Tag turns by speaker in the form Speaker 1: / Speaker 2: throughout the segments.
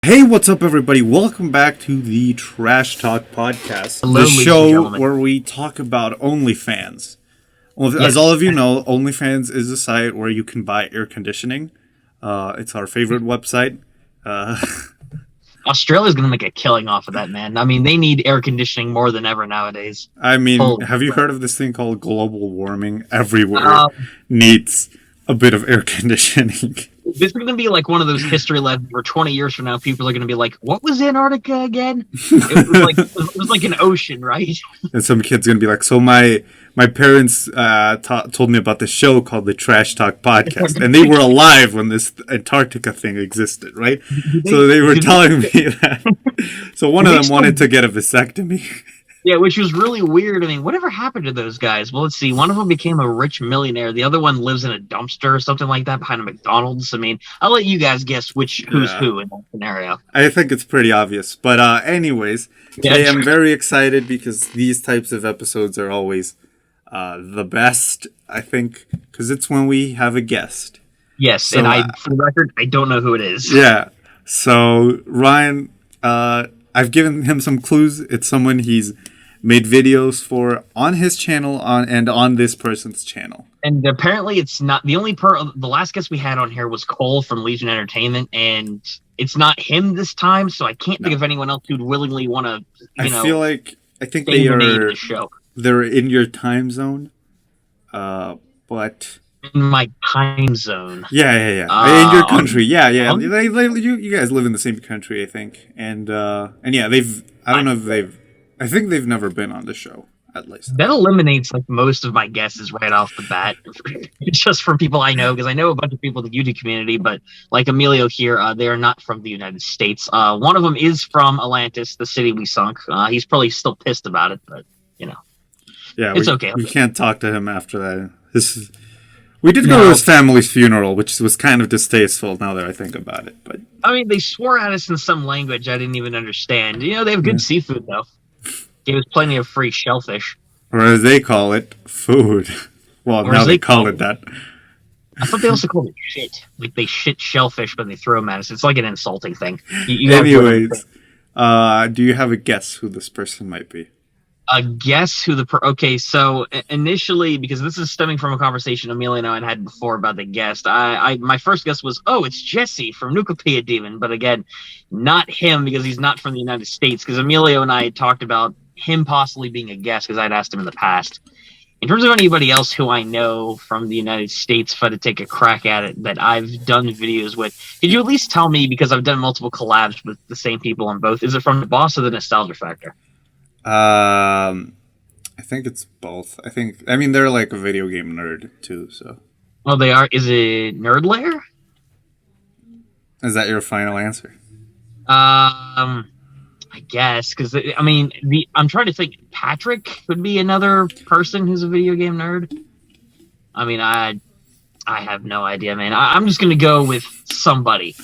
Speaker 1: Hey, what's up, everybody? Welcome back to the Trash Talk Podcast,
Speaker 2: Hello,
Speaker 1: the
Speaker 2: ladies and
Speaker 1: show
Speaker 2: gentlemen.
Speaker 1: where we talk about OnlyFans. Well,
Speaker 2: Yes.
Speaker 1: as all of you know, OnlyFans is a site where you can buy air conditioning. It's our favorite website.
Speaker 2: Australia's going to make a killing off of that, man. I mean, they need air conditioning more than ever nowadays.
Speaker 1: I mean,
Speaker 2: Holy
Speaker 1: have you
Speaker 2: crap.
Speaker 1: heard of this thing called global warming? Everywhere
Speaker 2: Um,
Speaker 1: needs a bit of air conditioning.
Speaker 2: this is going to be like one of those history lessons where 20 years from now, people are going to be like, what was Antarctica again? It was like an ocean, right?
Speaker 1: And some kid's gonna be like, "So my parents told me about this show called the Trash Talk Podcast, and they were alive when this Antarctica thing existed, right? So they were telling me that. So one of them wanted to get a vasectomy.
Speaker 2: Yeah, which was really weird. I mean, whatever happened to those guys? Well, let's see. One of them became a rich millionaire. The other one lives in a dumpster or something like that behind a McDonald's. I mean, I'll let you guys guess who's
Speaker 1: Yeah.
Speaker 2: who in that scenario.
Speaker 1: I think it's pretty obvious. But anyways,
Speaker 2: Yeah,
Speaker 1: today I'm very excited because these types of episodes are always the best. I think because it's when we have a guest.
Speaker 2: yes,
Speaker 1: So,
Speaker 2: and for the record, I don't know who it is.
Speaker 1: Yeah. So Ryan, I've given him some clues. It's someone he's made videos for on his channel on this person's channel.
Speaker 2: And apparently, it's not the only the last guest we had on here was Cole from Legion Entertainment, and it's not him this time. So I can't think of anyone else who'd willingly want to,
Speaker 1: I feel like I think
Speaker 2: say
Speaker 1: they
Speaker 2: the name of
Speaker 1: are
Speaker 2: the show
Speaker 1: they're in your time zone. But
Speaker 2: in my time zone.
Speaker 1: yeah. In your country. Yeah.
Speaker 2: um,
Speaker 1: You guys live in the same country, I think. And yeah, I don't know if I think they've never been on the show, at least.
Speaker 2: That eliminates like most of my guesses right off the bat, just from people I know, because I know a bunch of people in the YouTube community. But like Emilio here, they are not from the United States. One of them is from Atlantis, the city we sunk. He's probably still pissed about it, but you know,
Speaker 1: Yeah,
Speaker 2: it's okay.
Speaker 1: We can't talk to him after that. We did go to his family's funeral, which was kind of distasteful now that I think about it. But
Speaker 2: I mean, they swore at us in some language I didn't even understand. You know, they have good seafood though. Gave us plenty of free shellfish.
Speaker 1: or as they call it, food. Well,
Speaker 2: Or
Speaker 1: now
Speaker 2: as
Speaker 1: they
Speaker 2: they
Speaker 1: call
Speaker 2: call
Speaker 1: it that.
Speaker 2: I thought they also called it shit. Like they shit shellfish when they throw them at us. It's like an insulting thing. You gotta put it-
Speaker 1: Anyways, do you have a guess who this person might be?
Speaker 2: guess who the okay? So initially, because this is stemming from a conversation Amelia and I had before about the guest, I my first guess was, oh, it's Jesse from Nucleopia Demon, but again, not him because he's not from the United States. Because Emilio and I had talked about him possibly being a guest because I'd asked him in the past. In terms of anybody else who I know from the United States, if I had to take a crack at it, that I've done videos with, could you at least tell me, because I've done multiple collabs with the same people on both, is it from the Boss or the Nostalgia Factor?
Speaker 1: I think it's both. I mean, they're like a video game nerd too. So,
Speaker 2: Oh, they are. Is it Nerd Lair?
Speaker 1: is that your final answer?
Speaker 2: I guess because I mean, I'm trying to think. Patrick would be another person who's a video game nerd. I mean, I have no idea, man. I'm just gonna go with somebody.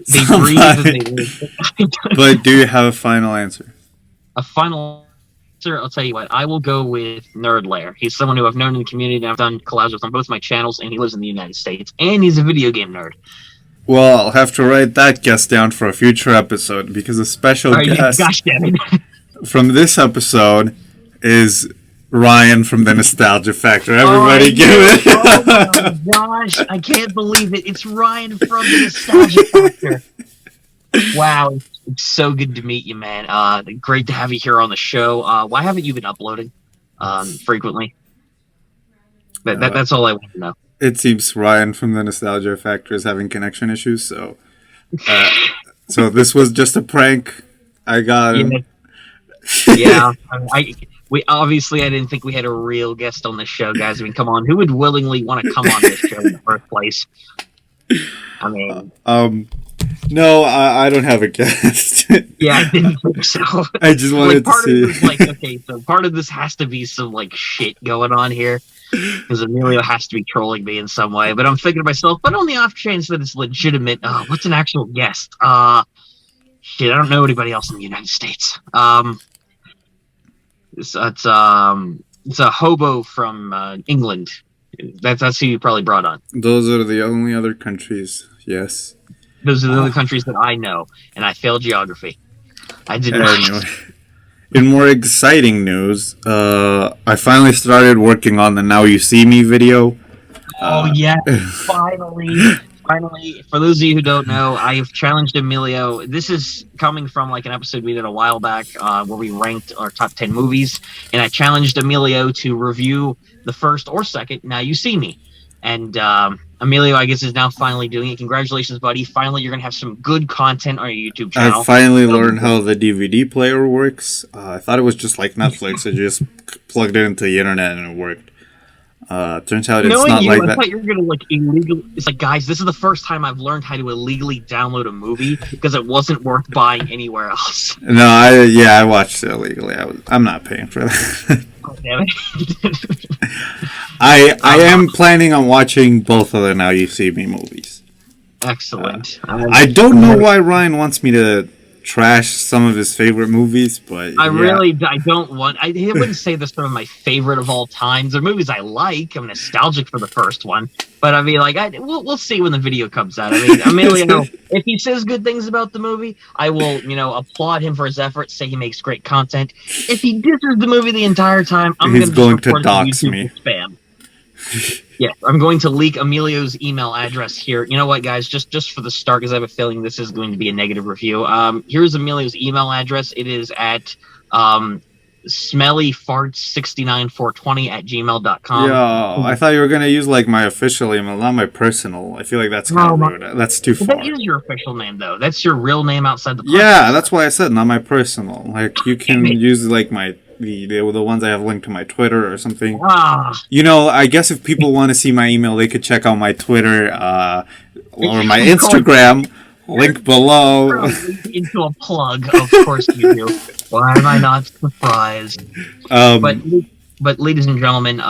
Speaker 2: They breathe and they live.
Speaker 1: But do you have a final answer?
Speaker 2: A final answer. I'll tell you what. I will go with Nerd Lair. He's someone who I've known in the community, and I've done collabs with on both my channels, and he lives in the United States, and he's a video game nerd.
Speaker 1: Well, I'll have to write that guest down for a future episode because a special guest
Speaker 2: Gosh damn it!
Speaker 1: from this episode is Ryan from the Nostalgia Factor. Everybody give it.
Speaker 2: Oh my gosh, I can't believe it. It's Ryan from the Nostalgia Factor. Wow, it's so good to meet you, man. Great to have you here on the show. Why haven't you been uploading frequently? That's all I want to know.
Speaker 1: It seems Ryan from the Nostalgia Factor is having connection issues, so this was just a prank. I got him.
Speaker 2: Yeah. I didn't think we had a real guest on this show, guys. I mean, come on, who would willingly want to come on this show in the first place? I mean,
Speaker 1: no, I don't have a guest.
Speaker 2: yeah, I didn't think so.
Speaker 1: I just wanted to see.
Speaker 2: Of this, like, okay, so part of this has to be some like shit going on here because Emilio has to be trolling me in some way. But I'm thinking to myself, but on the off chance that it's legitimate, what's an actual guest? Shit, I don't know anybody else in the United States. It's a hobo from England. That's who you probably brought on.
Speaker 1: Those are the only other countries. Yes.
Speaker 2: Those are the only countries that I know, and I failed geography. I did not.
Speaker 1: Anyway, in more exciting news, I finally started working on the Now You See Me video.
Speaker 2: Oh yeah, finally. Finally, for those of you who don't know, I have challenged Emilio. This is coming from like an episode we did a while back where we ranked our top 10 movies, and I challenged Emilio to review the first or second Now You See Me. And Emilio, I guess, is now finally doing it. Congratulations, buddy. Finally, you're going to have some good content on your YouTube channel.
Speaker 1: I finally learned how the DVD player works. I thought it was just like Netflix. I just plugged it into the internet and it worked. Turns out it's not like that.
Speaker 2: I thought you were gonna like illegally. It's like, guys, this is the first time I've learned how to illegally download a movie because it wasn't worth buying anywhere else.
Speaker 1: No, I watched it illegally. I'm not paying for that.
Speaker 2: Oh, damn it.
Speaker 1: I am planning on watching both of the Now You See Me movies.
Speaker 2: Excellent.
Speaker 1: I don't know why Ryan wants me to trash some of his favorite movies, but
Speaker 2: I don't want. I wouldn't say they're some of my favorite of all time. They're movies I like. I'm nostalgic for the first one, but I mean, like, we'll see when the video comes out. I mean, Emilio, if he says good things about the movie, I will, applaud him for his efforts. Say he makes great content. If he disses the movie the entire time,
Speaker 1: he's going to dox me.
Speaker 2: Spam. Yeah, I'm going to leak Emilio's email address here. You know what, guys? Just for the start, because I have a feeling this is going to be a negative review. Here's Emilio's email address. It is at smellyfarts69420@gmail.com.
Speaker 1: Yeah, I thought you were going to use like my official email, not my personal. I feel like that's kind of rude. That's too far.
Speaker 2: That is your official name, though. That's your real name outside the podcast.
Speaker 1: Yeah, that's why I said not my personal. Like, you can use like the ones I have linked to my Twitter or something. I guess if people want to see my email, they could check out my Twitter or my Instagram. Link below.
Speaker 2: Into a plug, of course you do. Why am I not surprised? But ladies and gentlemen,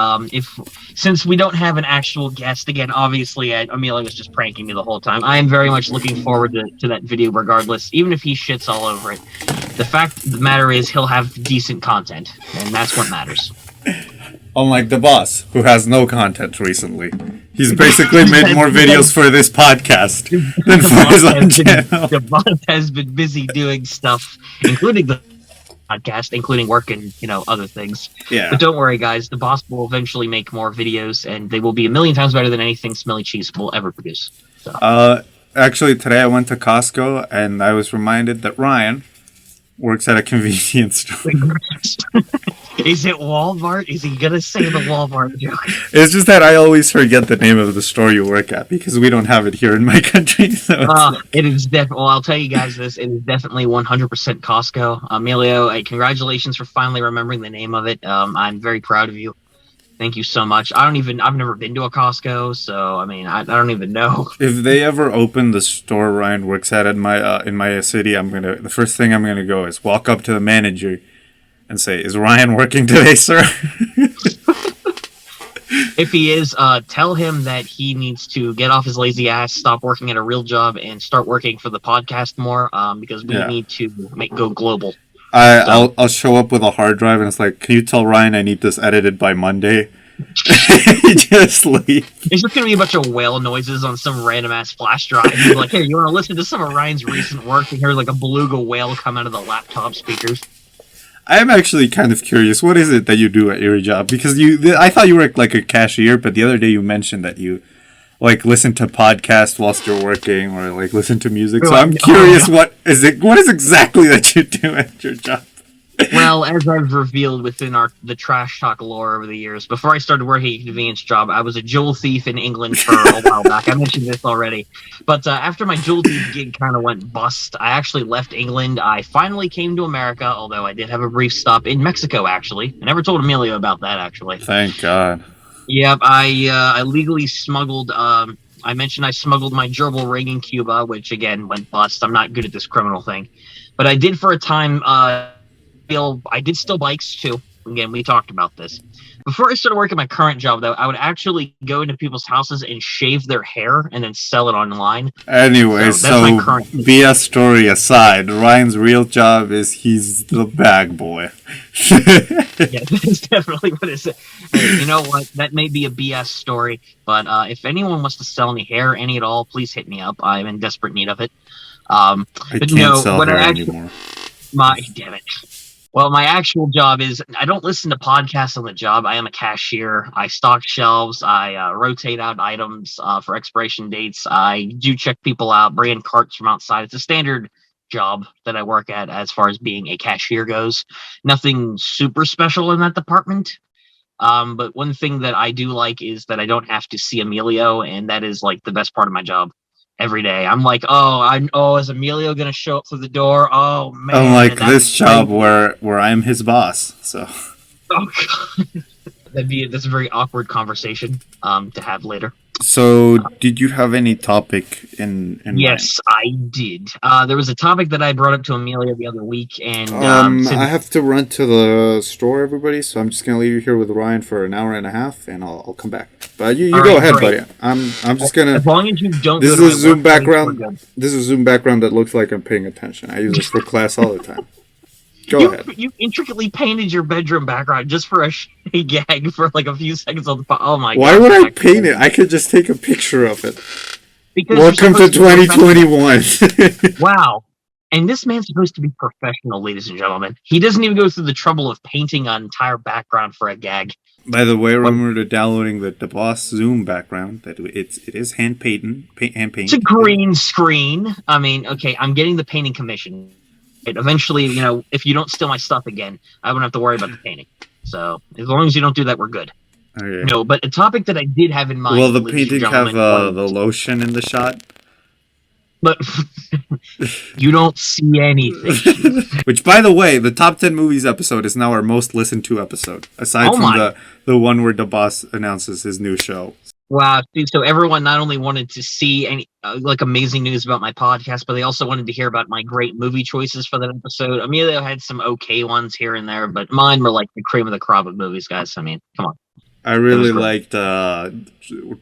Speaker 2: since we don't have an actual guest, again, obviously, Emilio was just pranking me the whole time. I am very much looking forward to that video regardless, even if he shits all over it. The fact of the matter is he'll have decent content, and that's what matters.
Speaker 1: Unlike the boss, who has no content recently. He's basically made more videos for this podcast than for his own channel.
Speaker 2: The boss has been busy doing stuff, including the podcast, including work and other things.
Speaker 1: Yeah.
Speaker 2: But don't worry, guys. The boss will eventually make more videos, and they will be a million times better than anything Smelly Cheese will ever produce. So.
Speaker 1: Actually, today I went to Costco, and I was reminded that Ryan works at a convenience store.
Speaker 2: Is it Walmart? Is he gonna say the Walmart joke?
Speaker 1: It's just that I always forget the name of the store you work at because we don't have it here in my country. So
Speaker 2: it is definitely. Well, I'll tell you guys this. It is definitely 100% Costco. Emilio, congratulations for finally remembering the name of it. I'm very proud of you. Thank you so much. I've never been to a Costco, so I mean, I don't even know.
Speaker 1: If they ever open the store Ryan works at in my city, the first thing I'm gonna go is walk up to the manager and say, "Is Ryan working today, sir?"
Speaker 2: If he is, tell him that he needs to get off his lazy ass, stop working at a real job, and start working for the podcast more. Because we need to go global.
Speaker 1: I'll show up with a hard drive and it's like, can you tell Ryan I need this edited by Monday? Just leave.
Speaker 2: It's just gonna be a bunch of whale noises on some random ass flash drive. You're like, hey, you want to listen to some of Ryan's recent work and hear like a beluga whale come out of the laptop speakers?
Speaker 1: I am actually kind of curious. What is it that you do at your job? Because I thought you were like a cashier, but the other day you mentioned that you like listen to podcasts whilst you're working or like listen to music. So I'm curious, what is exactly that you do at your job?
Speaker 2: Well, as I've revealed within the trash talk lore over the years, before I started working at a convenience job, I was a jewel thief in England for a while back. I mentioned this already. But after my jewel thief gig kind of went bust, I actually left England. I finally came to America, although I did have a brief stop in Mexico, actually. I never told Emilio about that, actually.
Speaker 1: Thank God.
Speaker 2: Yep, I legally smuggled. I mentioned I smuggled my gerbil ring in Cuba, which again went bust. I'm not good at this criminal thing, but I did for a time. I did steal bikes too. Again, we talked about this. Before I started working my current job, though, I would actually go into people's houses and shave their hair and then sell it online.
Speaker 1: Anyway,
Speaker 2: That's my current.
Speaker 1: BS story aside, Ryan's real job is he's the bag boy.
Speaker 2: Yeah, that's definitely what it is. Hey, you know what? That may be a BS story, but if anyone wants to sell me hair, any at all, please hit me up. I'm in desperate need of it.
Speaker 1: I can't sell hair anymore.
Speaker 2: Damn it. Well, my actual job is I don't listen to podcasts on the job. I am a cashier. I stock shelves. I rotate out items for expiration dates. I do check people out, bring in carts from outside. It's a standard job that I work at as far as being a cashier goes. Nothing super special in that department. But one thing that I do like is that I don't have to see Emilio, and that is like the best part of my job. Every day, I'm like, is Emilio gonna show up through the door? Oh man!
Speaker 1: Unlike this job where I'm his boss, so.
Speaker 2: Oh god, that's a very awkward conversation to have later.
Speaker 1: So, did you have any topic in
Speaker 2: Yes, mind? I did. There was a topic that I brought up to Emilio the other week, and
Speaker 1: I have to run to the store, everybody. So I'm just gonna leave you here with Ryan for an hour and a half, and I'll come back. But you go ahead, buddy. I'm just gonna.
Speaker 2: As long as you don't.
Speaker 1: This is a Zoom background. This is a Zoom background that looks like I'm paying attention. I use this for class all the time. Go ahead.
Speaker 2: You intricately painted your bedroom background just for a gag for like a few seconds on the. Oh my god!
Speaker 1: Why would I paint it? I could just take a picture of it.
Speaker 2: Because
Speaker 1: welcome to 2021.
Speaker 2: Wow. And this man's supposed to be professional, ladies and gentlemen. He doesn't even go through the trouble of painting an entire background for a gag.
Speaker 1: By the way, remember downloading the Boss Zoom background. That it is hand painted.
Speaker 2: It's a green screen. I mean, okay, I'm getting the painting commission. Eventually, if you don't steal my stuff again, I won't have to worry about the painting. So as long as you don't do that, we're good.
Speaker 1: Okay.
Speaker 2: No, but a topic that I did have in mind.
Speaker 1: Will the painting have the lotion in the shot?
Speaker 2: But you don't see anything.
Speaker 1: Which, by the way, the top 10 movies episode is now our most listened to episode, aside from the one where the boss announces his new show.
Speaker 2: Wow! So everyone not only wanted to see any amazing news about my podcast, but they also wanted to hear about my great movie choices for that episode. Emilio had some okay ones here and there, but mine were like the cream of the crop of movies, guys. I mean, come on.
Speaker 1: I really liked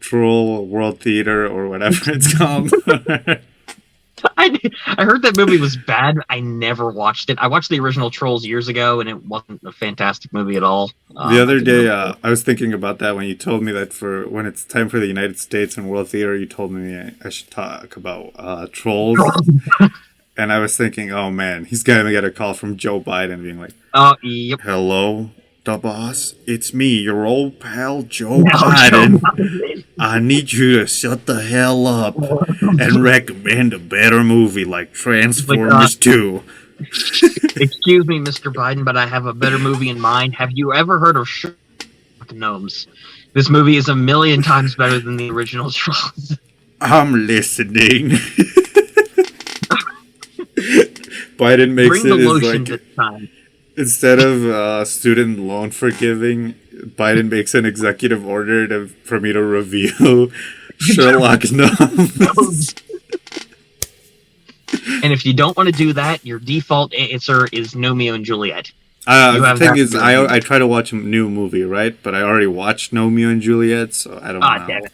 Speaker 1: Troll World Theater or whatever it's called.
Speaker 2: I heard that movie was bad. I never watched it. I watched the original Trolls years ago, and it wasn't a fantastic movie at all.
Speaker 1: The other day, I was thinking about that when you told me that when it's time for the United States and World Theater, you told me I should talk about Trolls. And I was thinking, oh man, he's going to get a call from Joe Biden being like,
Speaker 2: yep.
Speaker 1: Hello, the boss, it's me, your old pal Joe Biden. I need you to shut the hell up and recommend a better movie like Transformers 2.
Speaker 2: Excuse me, Mr. Biden, but I have a better movie in mind. Have you ever heard of Sherlock Gnomes? This movie is 1,000,000 times better than the original Trolls.
Speaker 1: I'm listening. Biden makes
Speaker 2: Bring
Speaker 1: it
Speaker 2: the lotion
Speaker 1: like
Speaker 2: this time.
Speaker 1: Instead of student loan forgiving, Biden makes an executive order for me to review Sherlock Gnomes.
Speaker 2: And if you don't want to do that, your default answer is Romeo and Juliet.
Speaker 1: The thing is, I try to watch a new movie, right? But I already watched Romeo and Juliet, so I don't know.
Speaker 2: Damn it.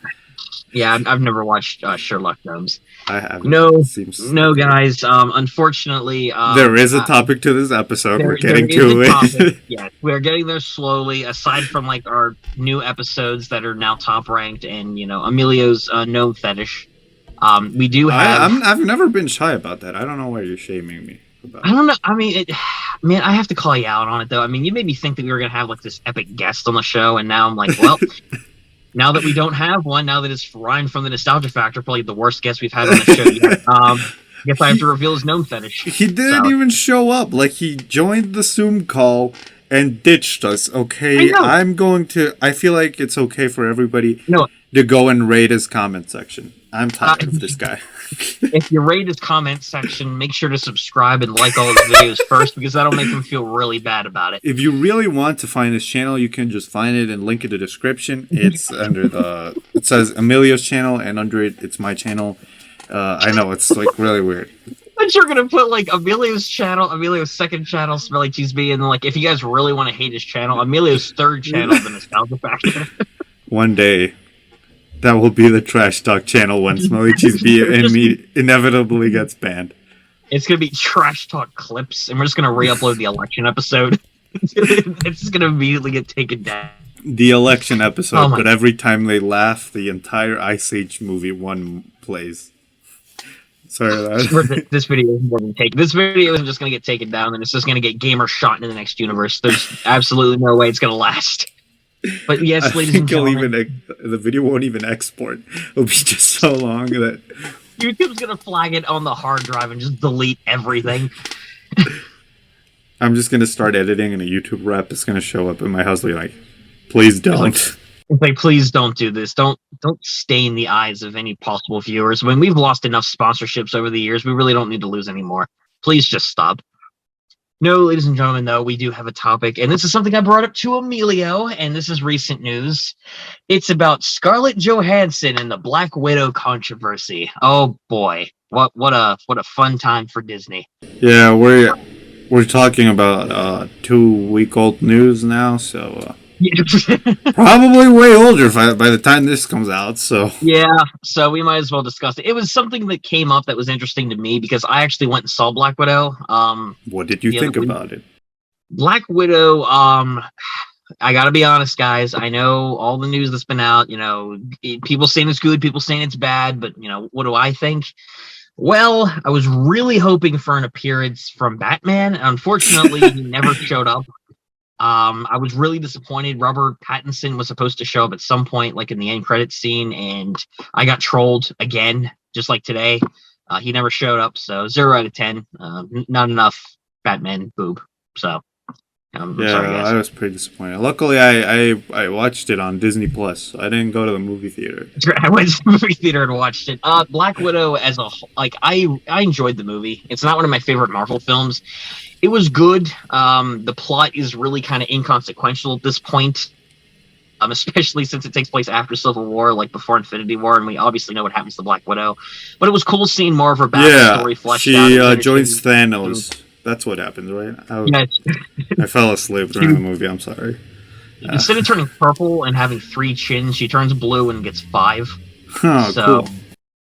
Speaker 2: Yeah, I've never watched Sherlock Gnomes.
Speaker 1: I haven't.
Speaker 2: No, guys. Unfortunately,
Speaker 1: there is a topic to this episode. We're getting to it.
Speaker 2: Yeah, we're getting there slowly. Aside from our new episodes that are now top ranked, and Emilio's gnome fetish, we do have.
Speaker 1: I've never been shy about that. I don't know why you're shaming me.
Speaker 2: I don't know. I mean, man, I have to call you out on it though. I mean, you made me think that we were gonna have this epic guest on the show, and now I'm like, well. Now that we don't have one, now that it's Ryan from the Nostalgia Factor, probably the worst guest we've had on the show yet. Guess I have to reveal his gnome fetish.
Speaker 1: He didn't even show up. He joined the Zoom call and ditched us, okay? I feel like it's okay for everybody to go and rate his comment section. I'm tired of this guy.
Speaker 2: If you rate his comment section, make sure to subscribe and like all his videos first, because that'll make him feel really bad about it.
Speaker 1: If you really want to find his channel, you can just find it and link it in the description. It's under it says Emilio's channel, and under it, it's my channel. I know, it's really weird.
Speaker 2: But you're gonna put like Emilio's channel, Emilio's second channel, Smelly Cheese B, and then like if you guys really want to hate his channel, Emilio's third channel, the Nostalgia Factor.
Speaker 1: One day, that will be the Trash Talk channel when Smelly Cheese B inevitably gets banned.
Speaker 2: It's gonna be Trash Talk clips, and we're just gonna re-upload the election episode. It's just gonna immediately get taken down.
Speaker 1: The election episode, but
Speaker 2: God.
Speaker 1: every time they laugh, the entire Ice Age movie one plays. Sorry,
Speaker 2: This video is more than taken. This video is just gonna get taken down, and it's just gonna get gamer shot into the next universe. There's absolutely no way it's gonna last. But yes, ladies and gentlemen,
Speaker 1: the video won't even export. It'll be just so long that
Speaker 2: YouTube's gonna flag it on the hard drive and just delete everything.
Speaker 1: I'm just gonna start editing, and a YouTube rep is gonna show up in my house, like, please don't.
Speaker 2: It's like, please don't do this. Don't stain the eyes of any possible viewers. When we've lost enough sponsorships over the years, we really don't need to lose any more. Please just stop. No, ladies and gentlemen, though, we do have a topic, and this is something I brought up to Emilio, and this is recent news. It's about Scarlett Johansson and the Black Widow controversy. Oh boy, what a fun time for Disney.
Speaker 1: Yeah, we're talking about 2-week-old news now, so probably way older by the time this comes out. So
Speaker 2: yeah, so we might as well discuss it. It was something that came up that was interesting to me because I actually went and saw Black Widow.
Speaker 1: What did you think about it?
Speaker 2: Black Widow, I gotta be honest, guys. I know all the news that's been out. You know, people saying it's good, people saying it's bad, but you know, what do I think? Well, I was really hoping for an appearance from Batman. Unfortunately, he never showed up. I was really disappointed. Robert Pattinson was supposed to show up at some point, like in the end credits scene, and I got trolled again, just like today. He never showed up, so 0 out of 10. Not enough Batman boob. So, I'm sorry, guys.
Speaker 1: I was pretty disappointed. Luckily, I watched it on Disney Plus. So I didn't go to the movie theater.
Speaker 2: I went to the movie theater and watched it. Black Widow as a whole, like I enjoyed the movie. It's not one of my favorite Marvel films. It was good. The plot is really kind of inconsequential at this point, especially since it takes place after Civil War, like before Infinity War, and we obviously know what happens to Black Widow. But it was cool seeing more of her backstory fleshed out.
Speaker 1: She joins Thanos. That's what happens, right? I fell asleep during the movie. I'm sorry.
Speaker 2: Instead of turning purple and having 3 chins, she turns blue and gets 5.
Speaker 1: Oh, so, cool.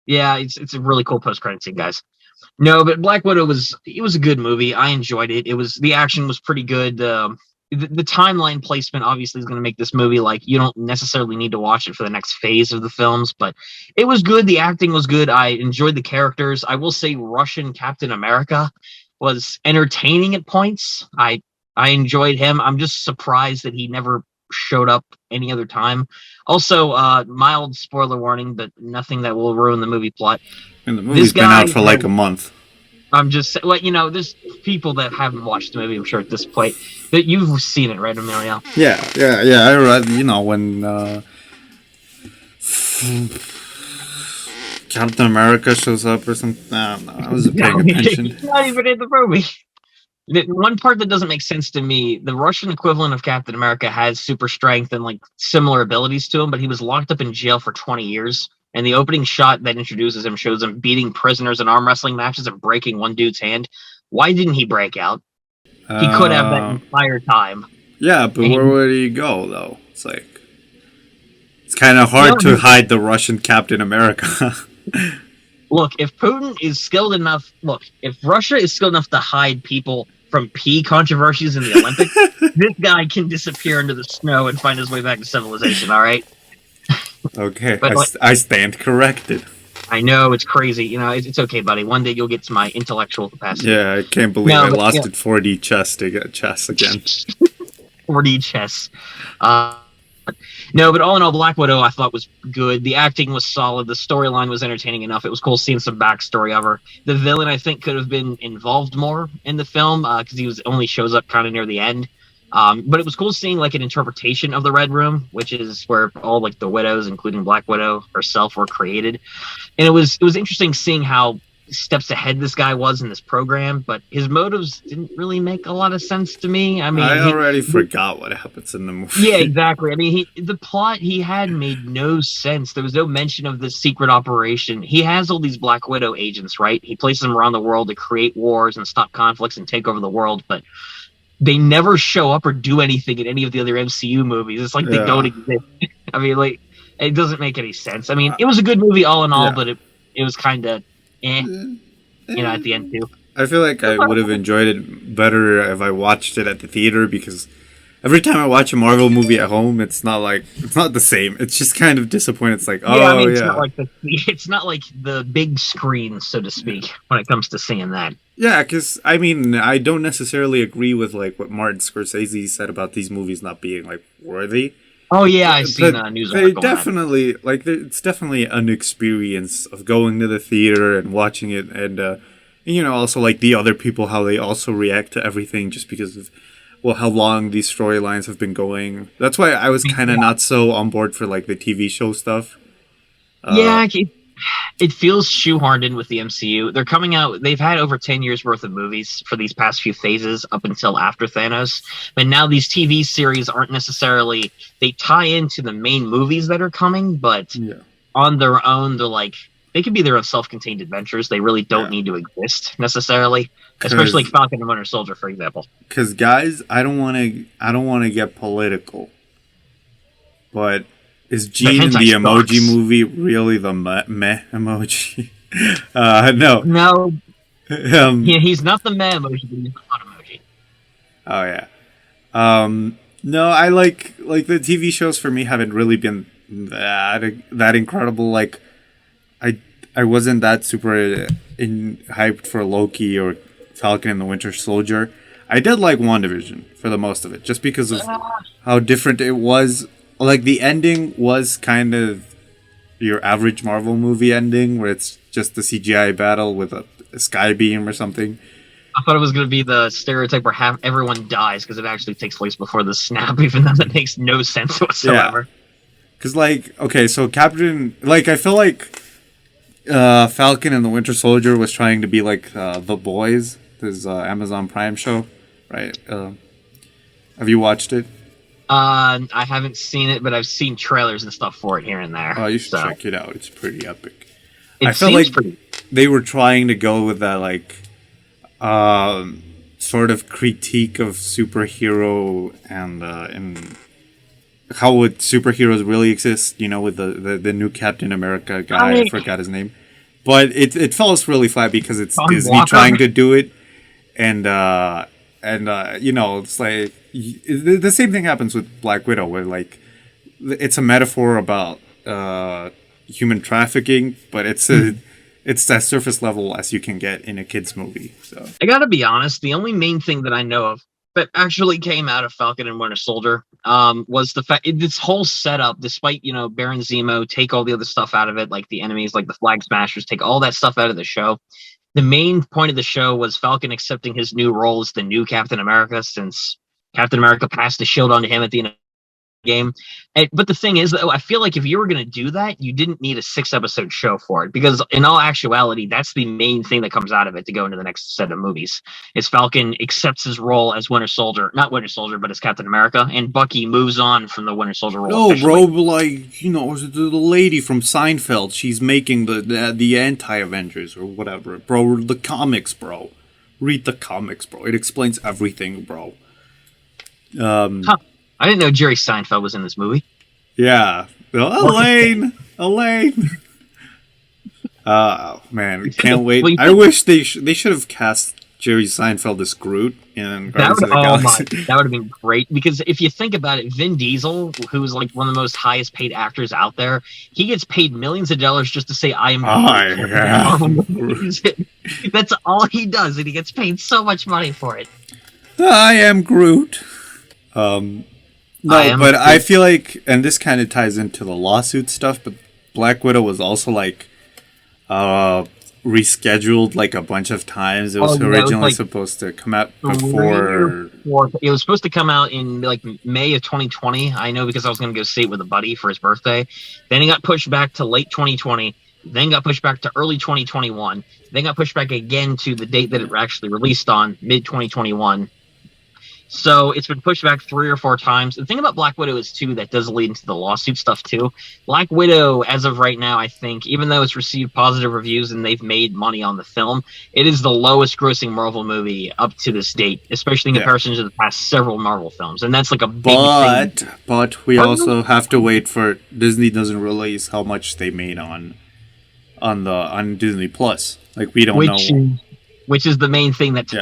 Speaker 2: Yeah, it's a really cool post-credit scene, guys. No, but Black Widow was a good movie. I enjoyed it. The action was pretty good. The timeline placement obviously is going to make this movie like you don't necessarily need to watch it for the next phase of the films, but it was good. The acting was good. I enjoyed the characters. I will say Russian Captain America was entertaining at points. I enjoyed him. I'm just surprised that he never showed up any other time. Also, mild spoiler warning, but nothing that will ruin the movie plot.
Speaker 1: And the movie's been out for like a month.
Speaker 2: I'm just, well, you know, there's people that haven't watched the movie, I'm sure, at this point. That you've seen it, right, Emilio?
Speaker 1: Yeah. I read, you know, when Captain America shows up or something. I don't know. I wasn't paying attention.
Speaker 2: Not even in the movie. One part that doesn't make sense to me, the Russian equivalent of Captain America has super strength and like similar abilities to him, but he was locked up in jail for 20 years. And the opening shot that introduces him shows him beating prisoners in arm wrestling matches and breaking one dude's hand. Why didn't he break out? He could have that entire time.
Speaker 1: Yeah, but where would he go, though? It's kind of hard to hide the Russian Captain America.
Speaker 2: Look, if Putin is skilled enough... Look, if Russia is skilled enough to hide people from pee controversies in the Olympics, this guy can disappear into the snow and find his way back to civilization, all right?
Speaker 1: Okay, but, I stand corrected.
Speaker 2: I know, it's crazy. You know, it's okay, buddy. One day you'll get to my intellectual capacity.
Speaker 1: Yeah, I can't believe I lost at 4D chess to get chess again.
Speaker 2: 4D chess. No, but all in all, Black Widow I thought was good. The acting was solid. The storyline was entertaining enough. It was cool seeing some backstory of her. The villain, I think, could have been involved more in the film because he only shows up kind of near the end. But it was cool seeing like an interpretation of the Red Room, which is where all like the widows, including Black Widow herself, were created. And it was interesting seeing how steps ahead this guy was in this program, but his motives didn't really make a lot of sense to me. I mean,
Speaker 1: I already forgot what happens in the movie.
Speaker 2: yeah, exactly. I mean, the plot he had made no sense. There was no mention of this secret operation. He has all these Black Widow agents, right? He places them around the world to create wars and stop conflicts and take over the world, but they never show up or do anything in any of the other MCU movies. It's like they don't exist. I mean, like, it doesn't make any sense. I mean, it was a good movie all in all, but it was kind of at the end too.
Speaker 1: I feel like I would have enjoyed it better if I watched it at the theater, because every time I watch a Marvel movie at home, it's not the same. It's just kind of disappointing. It's like,
Speaker 2: it's not like the big screen, so to speak, when it comes to seeing that.
Speaker 1: Yeah, because I mean, I don't necessarily agree with like what Martin Scorsese said about these movies not being like worthy.
Speaker 2: Oh yeah, I've seen a news article.
Speaker 1: Definitely, like, it's definitely an experience of going to the theater and watching it, and also like the other people, how they also react to everything, just because of how long these storylines have been going. That's why I was kind of not so on board for like the TV show stuff.
Speaker 2: It feels shoehorned in with the MCU. They're coming out. They've had over 10 years worth of movies for these past few phases up until after Thanos. But now these TV series aren't necessarily, they tie into the main movies that are coming, but on their own, they could be their own self-contained adventures. They really don't need to exist necessarily, especially like Falcon and Winter Soldier, for example.
Speaker 1: Because guys, I don't want to get political, but is Gene in the Emoji Movie really the meh emoji? No.
Speaker 2: No. He's not the meh emoji, but he's the hot emoji.
Speaker 1: Oh yeah. No, I like the TV shows for me haven't really been that incredible. Like, I wasn't that super hyped for Loki or Falcon and the Winter Soldier. I did like WandaVision for the most of it, just because of how different it was. Like, the ending was kind of your average Marvel movie ending, where it's just the CGI battle with a sky beam or something.
Speaker 2: I thought it was going to be the stereotype where everyone dies, because it actually takes place before the snap, even though that makes no sense whatsoever.
Speaker 1: Because, so Captain... I feel like Falcon and the Winter Soldier was trying to be like The Boys, this Amazon Prime show, right? Have you watched it?
Speaker 2: I haven't seen it, but I've seen trailers and stuff for it here and there.
Speaker 1: Oh, you should check it out. It's pretty epic. I feel like they were trying to go with that, sort of critique of superhero and how would superheroes really exist, with the new Captain America guy. I forgot his name. But it falls really flat because it's Disney trying to do it. And it's like the same thing happens with Black Widow, where it's a metaphor about human trafficking, but it's that surface level as you can get in a kids movie. So
Speaker 2: I gotta be honest, the only main thing that I know of that actually came out of Falcon and Winter Soldier was the fact this whole setup, despite Baron Zemo take all the other stuff out of it, like the enemies, like the Flag Smashers, take all that stuff out of the show. The main point of the show was Falcon accepting his new role as the new Captain America, since Captain America passed the shield on to him at the end of the game. But the thing is, though, I feel like if you were going to do that, you didn't need a 6-episode show for it, because in all actuality, that's the main thing that comes out of it to go into the next set of movies. Is Falcon accepts his role as Winter Soldier, not Winter Soldier, but as Captain America, and Bucky moves on from the Winter Soldier role.
Speaker 1: No, bro, the lady from Seinfeld, she's making the anti-Avengers or whatever. Bro, the comics, bro. Read the comics, bro. It explains everything, bro.
Speaker 2: I didn't know Jerry Seinfeld was in this movie.
Speaker 1: Yeah. Elaine! Oh, man. Can't wait. I wish they should have cast Jerry Seinfeld as Groot in Guardians of the Galaxy.
Speaker 2: That would have been great, because if you think about it, Vin Diesel, who's like one of the most highest paid actors out there, he gets paid millions of dollars just to say, I am Groot. That's all he does, and he gets paid so much money for it.
Speaker 1: I am Groot. No, but I feel like, and this kind of ties into the lawsuit stuff, but Black Widow was also rescheduled a bunch of times. It was originally supposed to come out before.
Speaker 2: It was supposed to come out in May of 2020. I know, because I was going to go see it with a buddy for his birthday. Then it got pushed back to late 2020. then got pushed back to early 2021, then got pushed back again to the date that it actually released on, mid 2021. So it's been pushed back 3 or 4 times. The thing about Black Widow is, too, that does lead into the lawsuit stuff, too. Black Widow, as of right now, I think, even though it's received positive reviews and they've made money on the film, it is the lowest grossing Marvel movie up to this date, especially in comparison to the past several Marvel films. And that's like a big thing.
Speaker 1: But we also have to wait for Disney doesn't release how much they made on Disney Plus. Like, we don't know.
Speaker 2: Which is the main thing that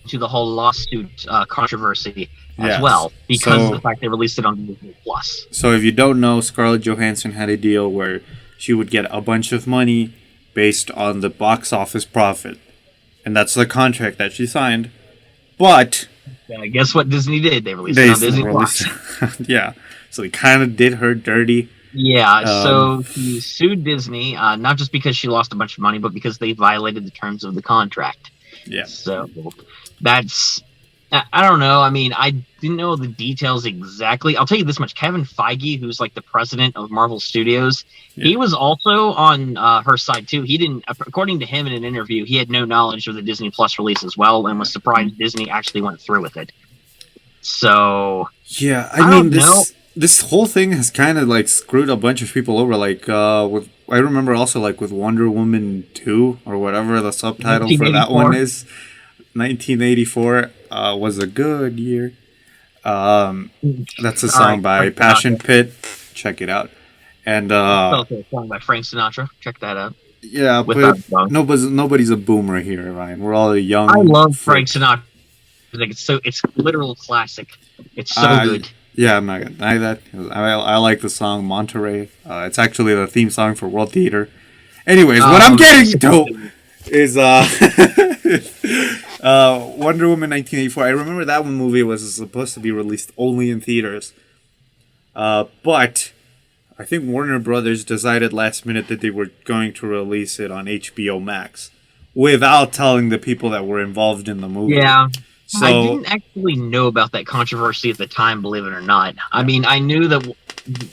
Speaker 2: to the whole lawsuit controversy as well, because of the fact they released it on Disney Plus.
Speaker 1: So if you don't know, Scarlett Johansson had a deal where she would get a bunch of money based on the box office profit, and that's the contract that she signed. But
Speaker 2: guess what Disney did? They released it on Disney Plus.
Speaker 1: So they kind of did her dirty.
Speaker 2: So he sued Disney, not just because she lost a bunch of money, but because they violated the terms of the contract. So that's, I don't know. I mean, I didn't know the details exactly. I'll tell you this much. Kevin Feige, who's like the president of Marvel Studios, he was also on her side too. He didn't, according to him in an interview, he had no knowledge of the Disney Plus release as well, and was surprised Disney actually went through with it. So
Speaker 1: I mean, this whole thing has kind of like screwed a bunch of people over. Like I remember also like with Wonder Woman 2 or whatever the subtitle for that one is. 1984 was a good year. That's a song by Passion Pit. Check it out. And
Speaker 2: a song by Frank Sinatra. Check that out.
Speaker 1: Yeah, but nobody's a boomer here, Ryan. We're all young.
Speaker 2: I love Frank Sinatra. Like it's literal classic. It's so good.
Speaker 1: Yeah, I'm not gonna deny that. I like the song Monterey. It's actually the theme song for World Theater. Anyways, what I'm getting to is Wonder Woman 1984. I remember that one movie was supposed to be released only in theaters. But I think Warner Brothers decided last minute that they were going to release it on HBO Max without telling the people that were involved in the movie.
Speaker 2: Yeah.
Speaker 1: So,
Speaker 2: I didn't actually know about that controversy at the time, believe it or not. I mean, I knew that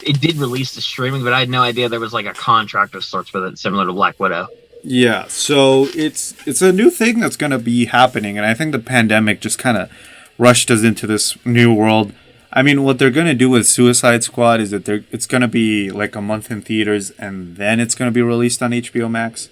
Speaker 2: it did release to streaming, but I had no idea there was like a contract of sorts with it, similar to Black Widow.
Speaker 1: Yeah, so it's a new thing that's going to be happening, and I think the pandemic just kind of rushed us into this new world. I mean, what they're going to do with Suicide Squad is that it's going to be like a month in theaters, and then it's going to be released on HBO Max.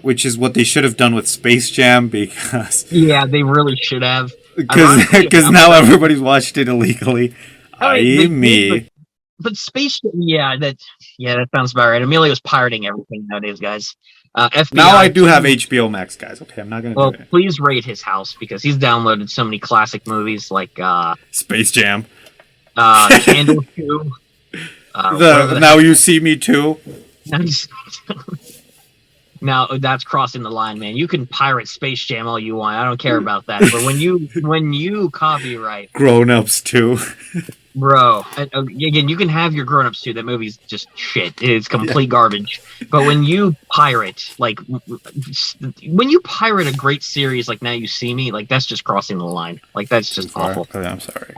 Speaker 1: Which is what they should have done with Space Jam, because
Speaker 2: they really should have,
Speaker 1: because now everybody's watched it illegally.
Speaker 2: But Space Jam, that sounds about right. Emilio's pirating everything nowadays, guys. FBI,
Speaker 1: now I do have HBO Max, guys. Okay, I'm not gonna.
Speaker 2: Well, please raid his house because he's downloaded so many classic movies like
Speaker 1: Space Jam,
Speaker 2: Candle 2.
Speaker 1: Now You See Me Too.
Speaker 2: Now that's crossing the line, man. You can pirate Space Jam all you want. I don't care about that. But when you copyright
Speaker 1: Grown Ups too,
Speaker 2: bro. Again, you can have your Grown Ups too. That movie's just shit. It's complete garbage. But when you pirate, a great series like Now You See Me, like that's just crossing the line. Like that's just awful.
Speaker 1: Okay, I'm sorry.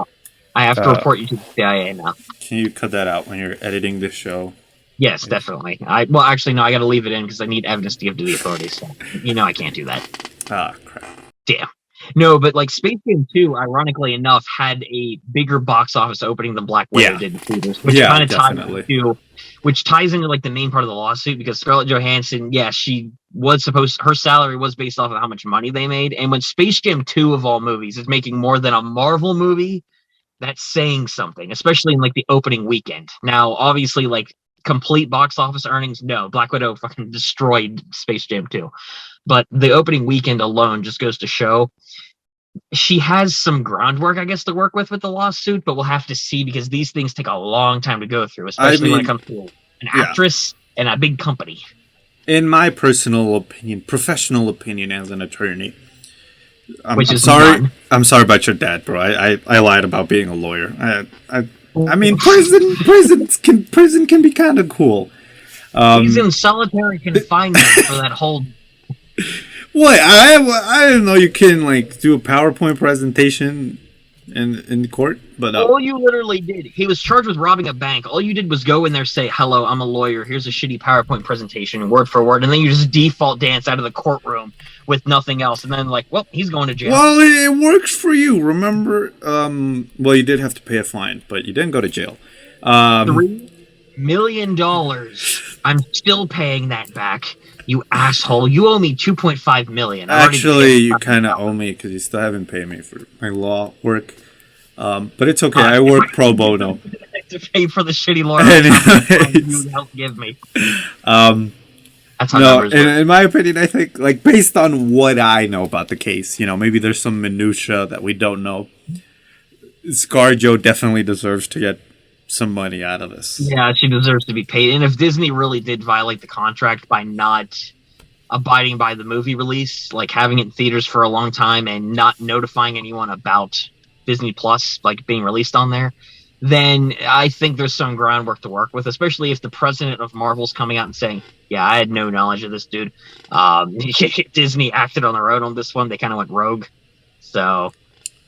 Speaker 2: I have to report you to the CIA now.
Speaker 1: Can you cut that out when you're editing this show?
Speaker 2: Yes, definitely. Well, actually, no. I got to leave it in because I need evidence to give to the authorities. So, I can't do that.
Speaker 1: Ah, crap.
Speaker 2: Damn. No, but like Space Jam 2, ironically enough, had a bigger box office opening than Black Widow did in theaters, which kind of ties into like the main part of the lawsuit because Scarlett Johansson, she was her salary was based off of how much money they made, and when Space Jam 2 of all movies is making more than a Marvel movie, that's saying something, especially in like the opening weekend. Now, obviously, like complete box office earnings, no, Black Widow fucking destroyed Space Jam 2. But the opening weekend alone just goes to show she has some groundwork, I guess, to work with the lawsuit, but we'll have to see because these things take a long time to go through, especially when it comes to an actress and a big company. In
Speaker 1: my personal opinion, professional opinion as an attorney, I'm sorry about your dad, bro. I lied about being a lawyer. I mean, prison can be kind of cool.
Speaker 2: He's in solitary confinement for that whole.
Speaker 1: What? I didn't know you can like do a PowerPoint presentation in court. But
Speaker 2: all you literally did, he was charged with robbing a bank. All you did was go in there, say, "Hello, I'm a lawyer. Here's a shitty PowerPoint presentation, word for word," and then you just default dance out of the courtroom with nothing else. And then like, well, he's going to jail.
Speaker 1: Well, it works for you. Remember? Well, you did have to pay a fine, but you didn't go to jail.
Speaker 2: $3 million. I'm still paying that back. You asshole! You owe me $2.5 million.
Speaker 1: Actually, you kind of owe me because you still haven't paid me for my law work. But it's okay. I work pro bono.
Speaker 2: To pay for the shitty lawyer you helped give me. That's how
Speaker 1: no, in my opinion, I think, like, based on what I know about the case, maybe there's some minutia that we don't know. ScarJo definitely deserves to get some money out of this.
Speaker 2: Yeah, she deserves to be paid. And if Disney really did violate the contract by not abiding by the movie release, like having it in theaters for a long time and not notifying anyone about Disney Plus, like being released on there, then I think there's some groundwork to work with, especially if the president of Marvel's coming out and saying, yeah, I had no knowledge of this dude. Disney acted on their own on this one. They kind of went rogue. So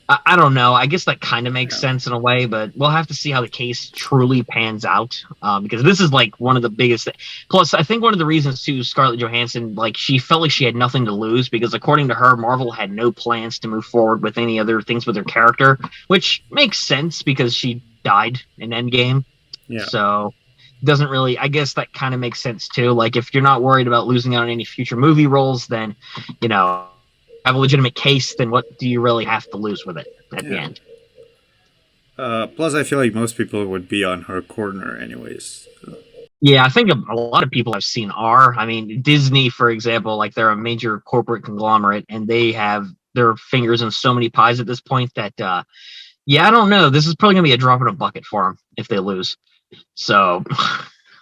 Speaker 2: I don't know. I guess that kind of makes sense in a way, but we'll have to see how the case truly pans out, because this is like one of the biggest. Plus, I think one of the reasons too, Scarlett Johansson, like she felt like she had nothing to lose because according to her, Marvel had no plans to move forward with any other things with her character, which makes sense because she died in Endgame. Yeah. So doesn't really. I guess that kind of makes sense too. Like if you're not worried about losing out on any future movie roles, then have a legitimate case, then what do you really have to lose with it at the end?
Speaker 1: Plus, I feel like most people would be on her corner anyways.
Speaker 2: Yeah, I think a lot of people I've seen are. I mean, Disney, for example, like they're a major corporate conglomerate, and they have their fingers in so many pies at this point that, I don't know. This is probably going to be a drop in a bucket for them if they lose. So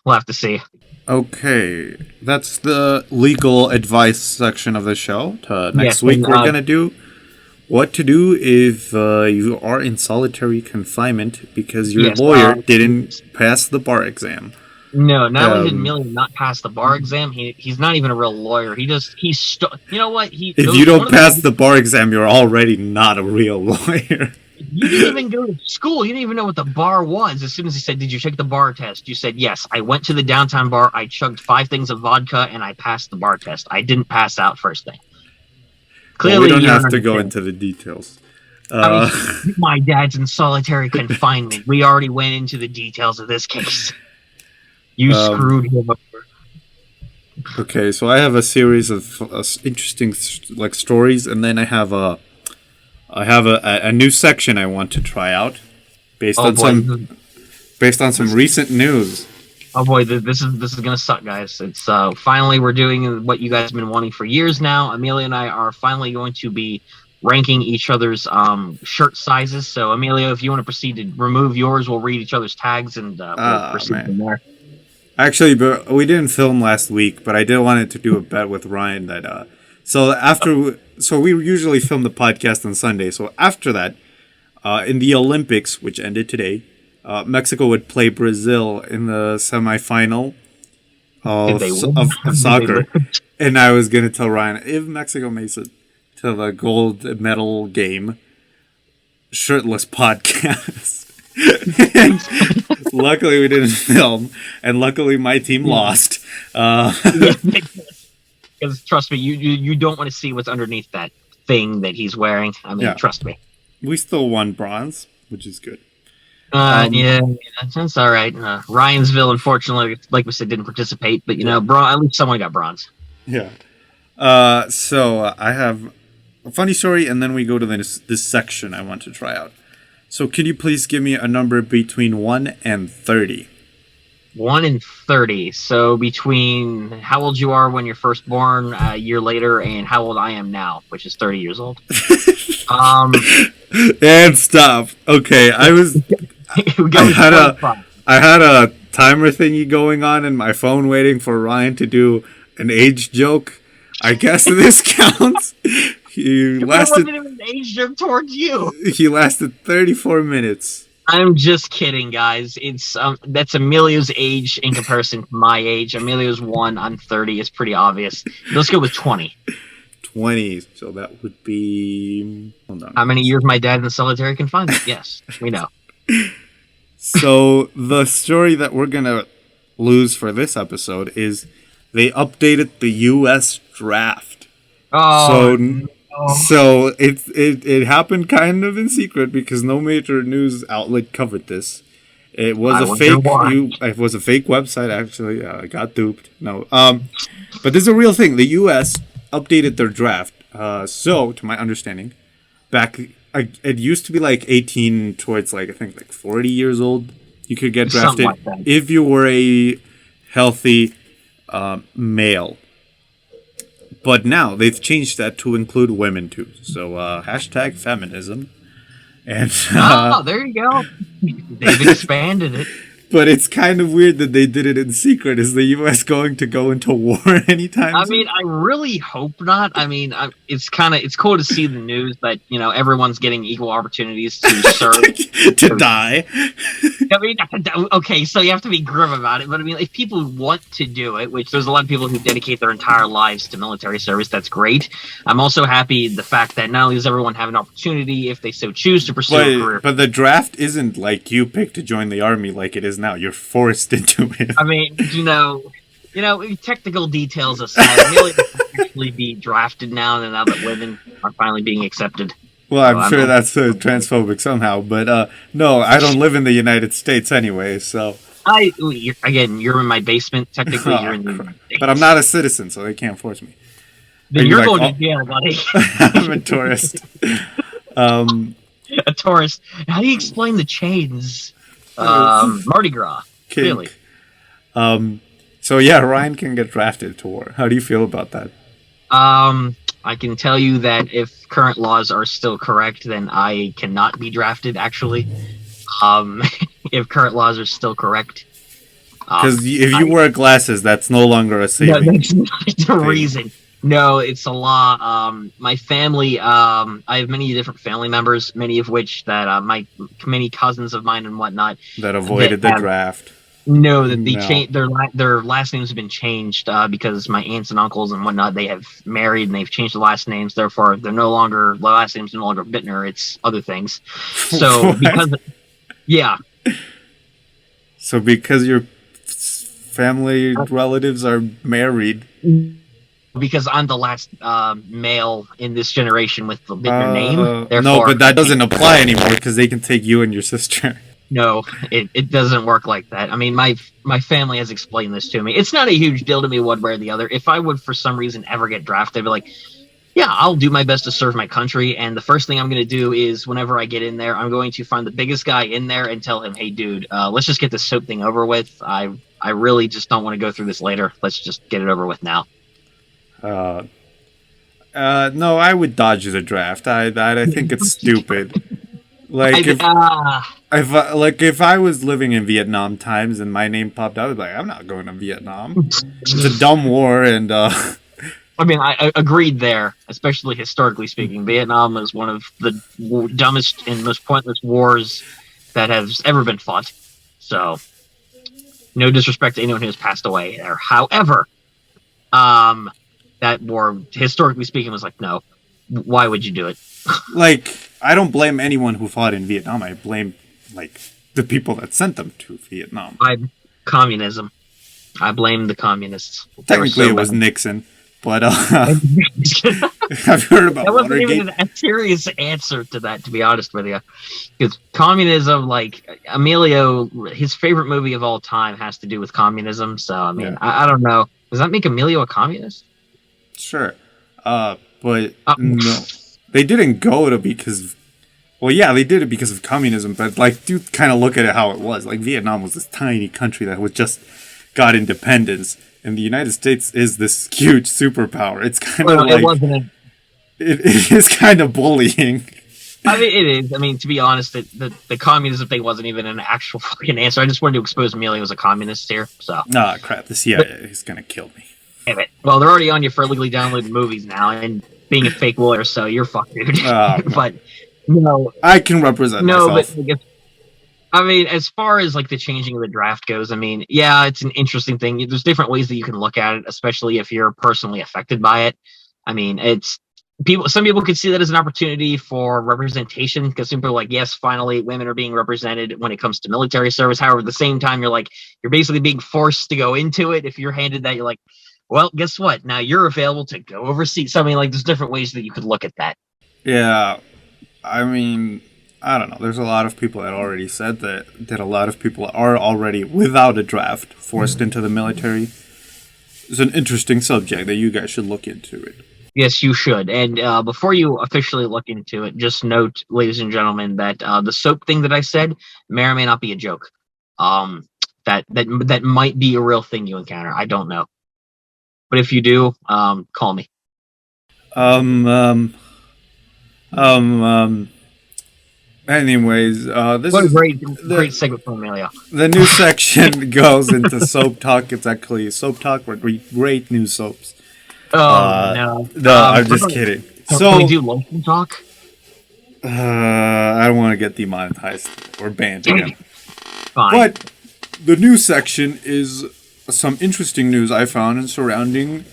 Speaker 2: we'll have to see.
Speaker 1: Okay, that's the legal advice section of the show. Next week, we're going to do what to do if you are in solitary confinement because your lawyer didn't pass the bar exam.
Speaker 2: No, not only did Emilio not pass the bar exam, he's not even a real lawyer. You know what?
Speaker 1: If you don't pass the bar exam, you're already not a real lawyer.
Speaker 2: You didn't even go to school. You didn't even know what the bar was. As soon as he said, "Did you take the bar test?" You said, "Yes, I went to the downtown bar. I chugged 5 things of vodka, and I passed the bar test. I didn't pass out first thing." Clearly,
Speaker 1: we don't have to go into the details.
Speaker 2: I mean, my dad's in solitary confinement. We already went into the details of this case. You screwed him over.
Speaker 1: Okay, so I have a series of interesting stories, and then I have a new section I want to try out based on some recent news.
Speaker 2: Oh boy, this is gonna suck, guys. It's finally we're doing what you guys have been wanting for years now. Emilio and I are finally going to be ranking each other's shirt sizes. So Emilio, if you want to proceed to remove yours, we'll read each other's tags and we'll proceed from there.
Speaker 1: Actually, but we didn't film last week, but I did wanted to do a bet with Ryan that so we usually film the podcast on Sunday. So after that, in the Olympics, which ended today, Mexico would play Brazil in the semifinal of soccer. And I was going to tell Ryan, if Mexico makes it to the gold medal game, shirtless podcast. And luckily we didn't film, and luckily my team lost.
Speaker 2: Because trust me, you don't want to see what's underneath that thing that he's wearing. I mean, trust me.
Speaker 1: We still won bronze, which is good.
Speaker 2: That's all right. Ryansville, unfortunately, like we said, didn't participate, but at least someone got bronze.
Speaker 1: Yeah. So I have a funny story, and then we go to this section I want to try out. So can you please give me a number between 1 and 30?
Speaker 2: 1 and 30. So between how old you are when you're first born, a year later, and how old I am now, which is 30 years old.
Speaker 1: And stop. Okay, I had a timer thingy going on in my phone waiting for Ryan to do an age joke. I guess this counts. He lasted. It wasn't even an age joke towards you. He lasted 34 minutes.
Speaker 2: I'm just kidding, guys. It's that's Emilio's age in comparison to my age. Emilio's 1, I'm 30. It's pretty obvious. Let's go with 20.
Speaker 1: 20. So that would be... Hold on.
Speaker 2: How many years my dad in solitary confinement? Yes, we know.
Speaker 1: So the story that we're going to lose for this episode is they updated the U.S. draft.
Speaker 2: Oh,
Speaker 1: So it happened kind of in secret because no major news outlet covered this. It was it was a fake website, actually. I got duped. No. But this is a real thing. The U.S. updated their draft. So, to my understanding, it used to be like 18 towards I think 40 years old. You could get drafted if you were a healthy male. But now they've changed that to include women too. So hashtag feminism. And
Speaker 2: there you go. They've expanded it.
Speaker 1: But it's kind of weird that they did it in secret. Is the U.S. going to go into war anytime soon?
Speaker 2: I mean, I really hope not. I mean, it's cool to see the news that, everyone's getting equal opportunities to serve.
Speaker 1: To die.
Speaker 2: I mean, okay, so you have to be grim about it. But I mean, if people want to do it, which there's a lot of people who dedicate their entire lives to military service, that's great. I'm also happy the fact that not only does everyone have an opportunity, if they so choose, to pursue a career.
Speaker 1: But the draft isn't like you pick to join the army like it is now. You're forced into it.
Speaker 2: I mean, technical details aside, Emilio can actually be drafted now that women are finally being accepted.
Speaker 1: Well, I'm sure that's transphobic somehow, but no, I don't live in the United States anyway, so...
Speaker 2: You're in my basement. Technically, you're in the United States.
Speaker 1: But I'm not a citizen, so they can't force me.
Speaker 2: Then you're going to jail, buddy.
Speaker 1: I'm a tourist.
Speaker 2: A tourist. How do you explain the chains? Mardi Gras.
Speaker 1: Kink.
Speaker 2: Really.
Speaker 1: So yeah, Ryan can get drafted to war. How do you feel about that?
Speaker 2: I can tell you that if current laws are still correct, then I cannot be drafted, actually. If current laws are still correct.
Speaker 1: Because if you wear glasses, that's no longer a saving.
Speaker 2: No, that's not the reason. No, it's a law. My family, I have many different family members, many of which that many cousins of mine and whatnot
Speaker 1: that avoided the draft.
Speaker 2: No, that their last names have been changed because my aunts and uncles and whatnot, they have married and they've changed the last names. Therefore, the last names are no longer Bittner. It's other things. So
Speaker 1: So because your family relatives are married.
Speaker 2: Because I'm the last male in this generation with the Bittner name. Therefore,
Speaker 1: no, but that doesn't apply anymore because they can take you and your sister.
Speaker 2: No, it doesn't work like that. I mean, my family has explained this to me. It's not a huge deal to me one way or the other. If I would, for some reason, ever get drafted, I'd be like, yeah, I'll do my best to serve my country. And the first thing I'm going to do is whenever I get in there, I'm going to find the biggest guy in there and tell him, hey, dude, let's just get this soap thing over with. I really just don't want to go through this later. Let's just get it over with now.
Speaker 1: No, I would dodge the draft. I think it's stupid. Like if I was living in Vietnam times and my name popped up, I'd be like, I'm not going to Vietnam. It's a dumb war, and
Speaker 2: I mean, I agreed there, especially historically speaking. Vietnam is one of the dumbest and most pointless wars that has ever been fought. So, no disrespect to anyone who has passed away there. However, that war, historically speaking, was like, no, why would you do it?
Speaker 1: I don't blame anyone who fought in Vietnam. I blame, the people that sent them to Vietnam.
Speaker 2: Communism. I blame the communists.
Speaker 1: Technically, it was Nixon, but I've heard about
Speaker 2: that wasn't
Speaker 1: Watergate.
Speaker 2: even a serious answer to that, to be honest with you. Because communism, Emilio, his favorite movie of all time has to do with communism. So, I mean, I don't know. Does that make Emilio a communist?
Speaker 1: Sure. But no. They didn't go to because... Well, yeah, they did it because of communism, but, do kind of look at it how it was. Vietnam was this tiny country that was just got independence, and the United States is this huge superpower. It's kind of it is kind of bullying.
Speaker 2: I mean, it is. I mean, to be honest, the communism thing wasn't even an actual fucking answer. I just wanted to expose Emilio as a communist here, so...
Speaker 1: Ah, crap. The CIA is going to kill me.
Speaker 2: Damn it. Well, they're already on you for illegally downloading movies now, and being a fake lawyer, so you're fucked, dude. But,
Speaker 1: I can represent myself.
Speaker 2: But, I mean, as far as, the changing of the draft goes, I mean, yeah, it's an interesting thing. There's different ways that you can look at it, especially if you're personally affected by it. I mean, it's people. Some people could see that as an opportunity for representation because some people are like, yes, finally, women are being represented when it comes to military service. However, at the same time, you're like, you're basically being forced to go into it. If you're handed that, you're like, well, guess what? Now you're available to go overseas. So, I mean, like, there's different ways that you could look at that.
Speaker 1: Yeah, I mean, I don't know. There's a lot of people that already said that a lot of people are already without a draft forced into the military. It's an interesting subject that you guys should look into it.
Speaker 2: Yes, you should. And before you officially look into it, just note, ladies and gentlemen, that the soap thing that I said may or may not be a joke. That might be a real thing you encounter. I don't know, but if you do, call me.
Speaker 1: Um, um, um. Anyways, this
Speaker 2: What a
Speaker 1: is
Speaker 2: great segment from Emilio.
Speaker 1: the new section goes into soap talk. It's actually soap talk. We're great new soaps.
Speaker 2: Oh no!
Speaker 1: No, I'm just kidding. So
Speaker 2: can we do lotion talk?
Speaker 1: I don't want to get demonetized or banned again.
Speaker 2: Fine.
Speaker 1: But the news section is some interesting news I found in surrounding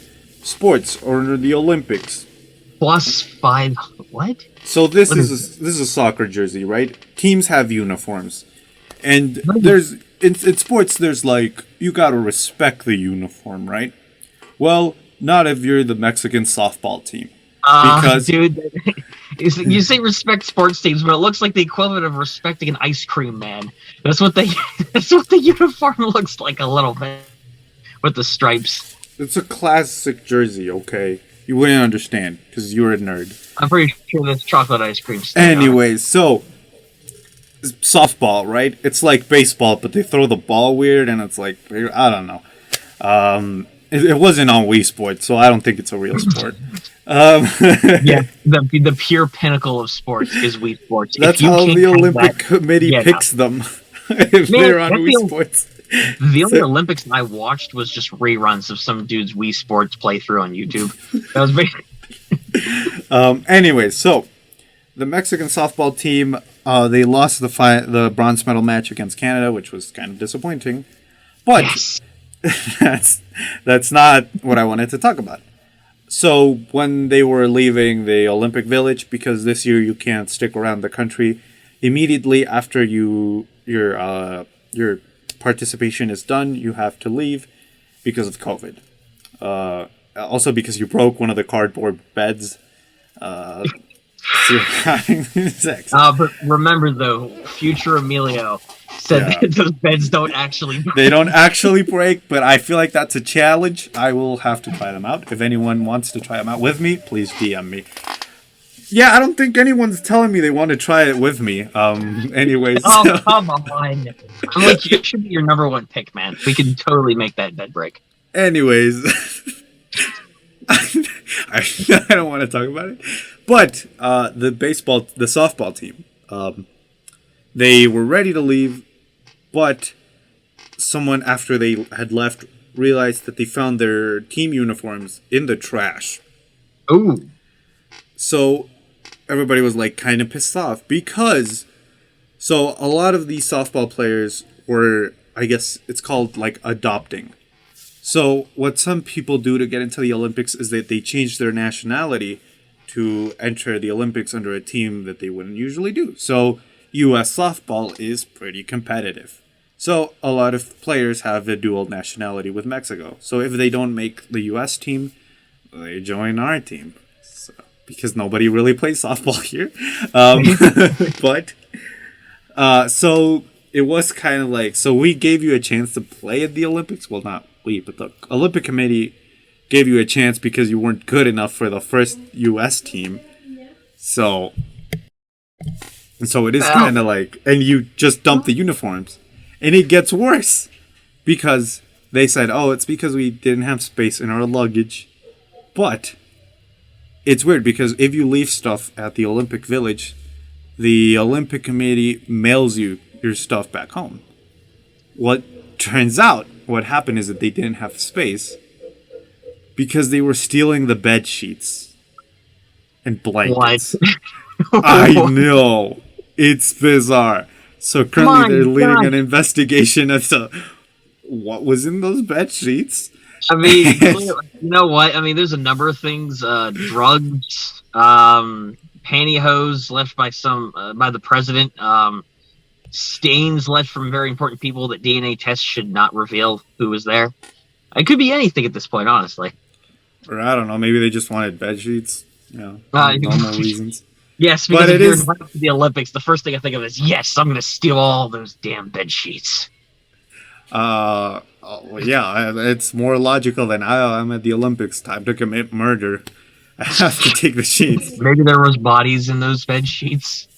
Speaker 1: sports or the Olympics.
Speaker 2: +5. What?
Speaker 1: So this is a soccer jersey, right? Teams have uniforms, and there's in sports there's like you gotta respect the uniform, right? Well, not if you're the Mexican softball team. Because
Speaker 2: dude, you say respect sports teams, but it looks like the equivalent of respecting an ice cream man. That's what the uniform looks like a little bit with the stripes.
Speaker 1: it's a classic jersey, okay? You wouldn't understand because you're a nerd.
Speaker 2: I'm pretty sure that's chocolate ice cream.
Speaker 1: Anyways, so softball, right? It's like baseball, but they throw the ball weird, and it's like I don't know. It wasn't on Wii Sports, so I don't think it's a real sport.
Speaker 2: Yeah, the pure pinnacle of sports is Wii Sports.
Speaker 1: That's how the Olympic Committee picks them if they're on Wii Sports.
Speaker 2: The only Olympics I watched was just reruns of some dude's Wii Sports playthrough on YouTube. That was basically.
Speaker 1: Anyways, so the Mexican softball team they lost the bronze medal match against Canada, which was kind of disappointing. But
Speaker 2: Yes.
Speaker 1: that's not what I wanted to talk about. So when they were leaving the Olympic Village, because this year you can't stick around the country, immediately after your participation is done, you have to leave because of COVID. Also because you broke one of the cardboard beds. So you're having sex.
Speaker 2: But remember, though, future Emilio said that those beds don't actually break.
Speaker 1: They don't actually break, but I feel like that's a challenge. I will have to try them out. If anyone wants to try them out with me, please DM me. Yeah, I don't think anyone's telling me they want to try it with me. Anyways.
Speaker 2: Oh, come on. I'm like, you should be your number one pick, man. We can totally make that bed break.
Speaker 1: Anyways. I don't want to talk about it. But the softball team, they were ready to leave, but someone after they had left realized that they found their team uniforms in the trash.
Speaker 2: Ooh.
Speaker 1: So everybody was like kind of pissed off because so a lot of these softball players were, I guess it's called like adopting. So what some people do to get into the Olympics is that they change their nationality to enter the Olympics under a team that they wouldn't usually do. So U.S. softball is pretty competitive. So a lot of players have a dual nationality with Mexico. So if they don't make the U.S. team, they join our team. So, because nobody really plays softball here. So it was kind of like, so we gave you a chance to play at the Olympics. Well, not we, but the Olympic Committee gave you a chance because you weren't good enough for the first U.S. team. So it is kind of like, and you just dump the uniforms. And it gets worse because they said, oh, it's because we didn't have space in our luggage. But it's weird because if you leave stuff at the Olympic Village, the Olympic Committee mails you your stuff back home. What turns out, what happened is that they didn't have space because they were stealing the bed sheets and blankets.
Speaker 2: What?
Speaker 1: I know. It's bizarre. So currently they're leading an investigation as to what was in those bed sheets
Speaker 2: I mean, you know what? I mean, there's a number of things: drugs, pantyhose left by by the president, stains left from very important people that DNA tests should not reveal who was there. It could be anything at this point, honestly.
Speaker 1: Or I don't know, maybe they just wanted bed sheets. Normal reasons.
Speaker 2: Yes, because if you're invited to the Olympics, the first thing I think of is, yes, I'm going to steal all those damn bed sheets.
Speaker 1: Yeah, it's more logical than I'm at the Olympics. Time to commit murder. I have to take the sheets.
Speaker 2: Maybe there was bodies in those bed sheets.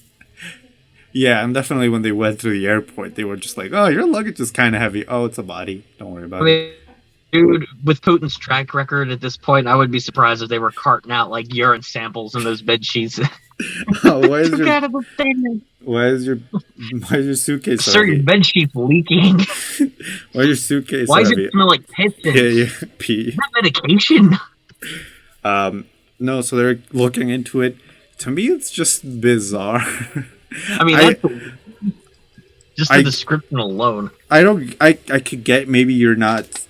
Speaker 1: Yeah, and definitely when they went through the airport, they were just like, "Oh, your luggage is kind of heavy. Oh, it's a body. Don't worry about it."
Speaker 2: Dude, with Putin's track record at this point, I would be surprised if they were carting out like urine samples in those bed sheets.
Speaker 1: Why is your suitcase so
Speaker 2: certain
Speaker 1: heavy?
Speaker 2: bed sheets leaking?
Speaker 1: Why is your suitcase
Speaker 2: Why
Speaker 1: so
Speaker 2: does
Speaker 1: heavy?
Speaker 2: it smell like piss?
Speaker 1: Yeah, pee.
Speaker 2: Is that medication?
Speaker 1: No, so they're looking into it. To me, it's just bizarre.
Speaker 2: I mean, that's just the description alone.
Speaker 1: I could get maybe you're not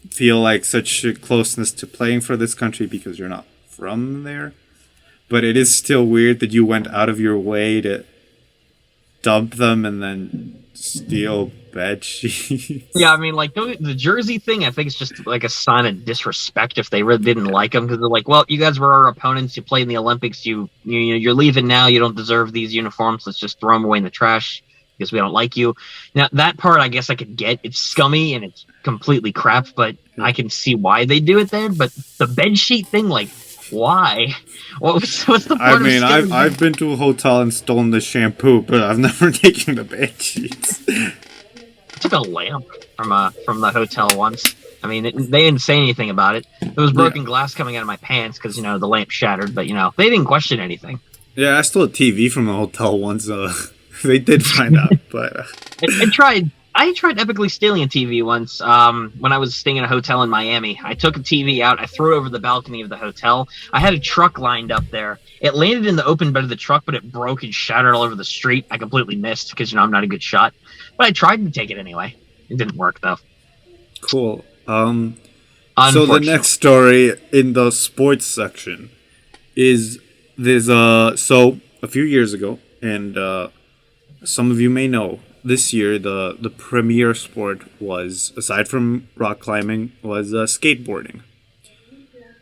Speaker 1: feel like such a closeness to playing for this country because you're not from there. But it is still weird that you went out of your way to dump them and then steal bed sheets.
Speaker 2: Yeah, I mean, like the jersey thing, I think it's just like a sign of disrespect if they really didn't like them, because they're like, well, you guys were our opponents. You played in the Olympics. You're leaving now. You don't deserve these uniforms. Let's just throw them away in the trash because we don't like you. Now that part, I guess I could get. It's scummy and it's completely crap, but I can see why they do it there. But the bed sheet thing, like, why? What's the point?
Speaker 1: I mean, I've been to a hotel and stolen the shampoo, but I've never taken the bed sheets.
Speaker 2: I took a lamp from the hotel once. I mean, they didn't say anything about it. There was broken glass coming out of my pants because the lamp shattered, but they didn't question anything.
Speaker 1: Yeah, I stole a TV from the hotel once. They did find out, but
Speaker 2: I tried epically stealing a TV once when I was staying in a hotel in Miami. I took a TV out. I threw it over the balcony of the hotel. I had a truck lined up there. It landed in the open bed of the truck, but it broke and shattered all over the street. I completely missed because, I'm not a good shot. But I tried to take it anyway. It didn't work, though.
Speaker 1: Cool. So the next story in the sports section is there's so a few years ago, and some of you may know, this year the premier sport was, aside from rock climbing, was skateboarding.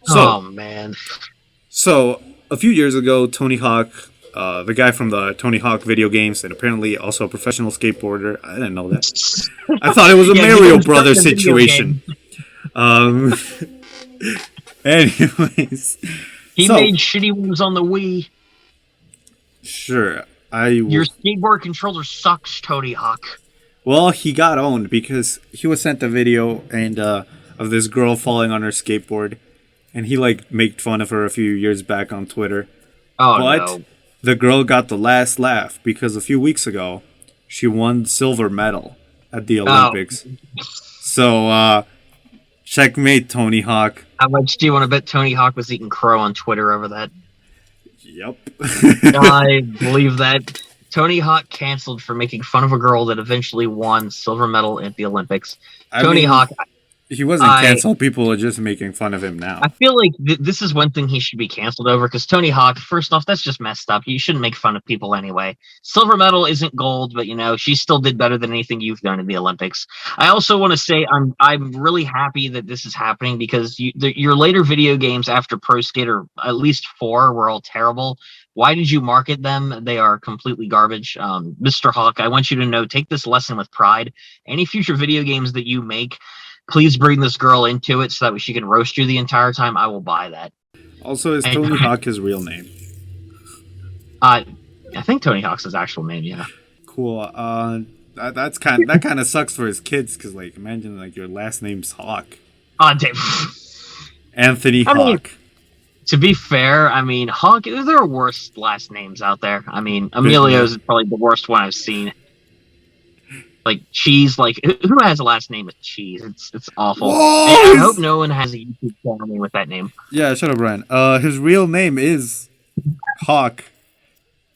Speaker 2: Oh man.
Speaker 1: So a few years ago, Tony Hawk, the guy from the Tony Hawk video games, and apparently also a professional skateboarder. I didn't know that. I thought it was a Mario Brothers situation. Anyways,
Speaker 2: he made shitty ones on the Wii.
Speaker 1: Sure.
Speaker 2: Your skateboard controller sucks, Tony Hawk.
Speaker 1: Well, he got owned because he was sent a video of this girl falling on her skateboard, and he made fun of her a few years back on Twitter. But the girl got the last laugh because a few weeks ago she won silver medal at the Olympics. So checkmate, Tony Hawk.
Speaker 2: How much do you want to bet Tony Hawk was eating crow on Twitter over that?
Speaker 1: Yep.
Speaker 2: I believe that. Tony Hawk canceled for making fun of a girl that eventually won silver medal at the Olympics. Tony Hawk...
Speaker 1: He wasn't canceled. People are just making fun of him now.
Speaker 2: I feel like this is one thing he should be canceled over, because Tony Hawk, first off, that's just messed up. You shouldn't make fun of people anyway. Silver medal isn't gold, but she still did better than anything you've done in the Olympics. I also want to say I'm really happy that this is happening, because your later video games after Pro Skater, at least 4, were all terrible. Why did you market them? They are completely garbage. Mr. Hawk, I want you to know, take this lesson with pride. Any future video games that you make, please bring this girl into it so that she can roast you the entire time. I will buy that.
Speaker 1: Also, is Tony Hawk his real name?
Speaker 2: I think Tony Hawk's his actual name, yeah.
Speaker 1: Cool. That kind of sucks for his kids, because imagine your last name's Hawk.
Speaker 2: Damn.
Speaker 1: Anthony Hawk.
Speaker 2: To be fair, Hawk, there are worse last names out there. Emilio's is probably the worst one I've seen. Cheese, who has a last name with Cheese? It's awful. I hope no one has a YouTube channel with that name.
Speaker 1: Yeah, shut up, Brian. His real name is Hawk.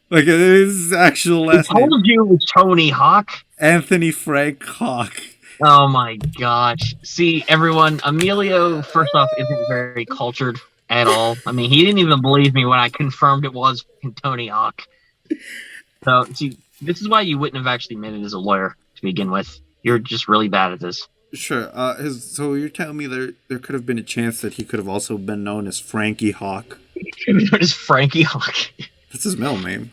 Speaker 1: His actual last name.
Speaker 2: I told you it was Tony Hawk.
Speaker 1: Anthony Frank Hawk.
Speaker 2: Oh my gosh. See, everyone, Emilio, first off, isn't very cultured at all. I mean, he didn't even believe me when I confirmed it was Tony Hawk. So, see, this is why you wouldn't have actually made it as a lawyer to begin with. You're just really bad at this.
Speaker 1: Sure. So you're telling me there could have been a chance that he could have also been known as Frankie Hawk?
Speaker 2: Known as Frankie Hawk.
Speaker 1: That's his middle name.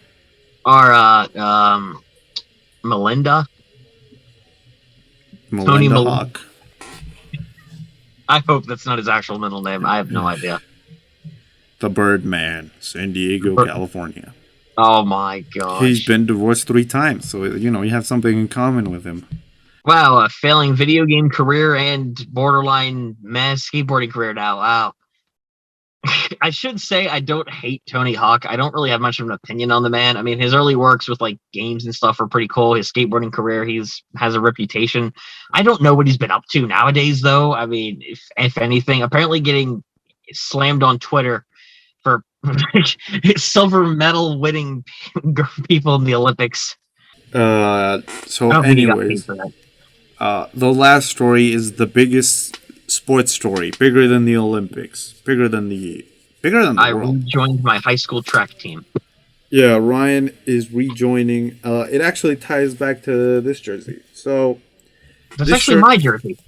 Speaker 2: Or, Melinda.
Speaker 1: Melinda Hawk.
Speaker 2: I hope that's not his actual middle name. I have no idea.
Speaker 1: The Birdman, San Diego, California.
Speaker 2: Oh my gosh.
Speaker 1: He's been divorced 3 times, so you have something in common with him.
Speaker 2: Wow, a failing video game career and borderline mass skateboarding career now. Wow. I should say I don't hate Tony Hawk. I don't really have much of an opinion on the man. I mean, his early works with like games and stuff are pretty cool. His skateboarding career, has a reputation. I don't know what he's been up to nowadays, though. I mean, if anything, apparently getting slammed on Twitter for silver medal winning people in the Olympics.
Speaker 1: So anyways, the last story is the biggest sports story, bigger than the Olympics, bigger than the world.
Speaker 2: I rejoined my high school track team.
Speaker 1: Yeah, Ryan is rejoining. It actually ties back to this jersey. So
Speaker 2: that's actually my jersey.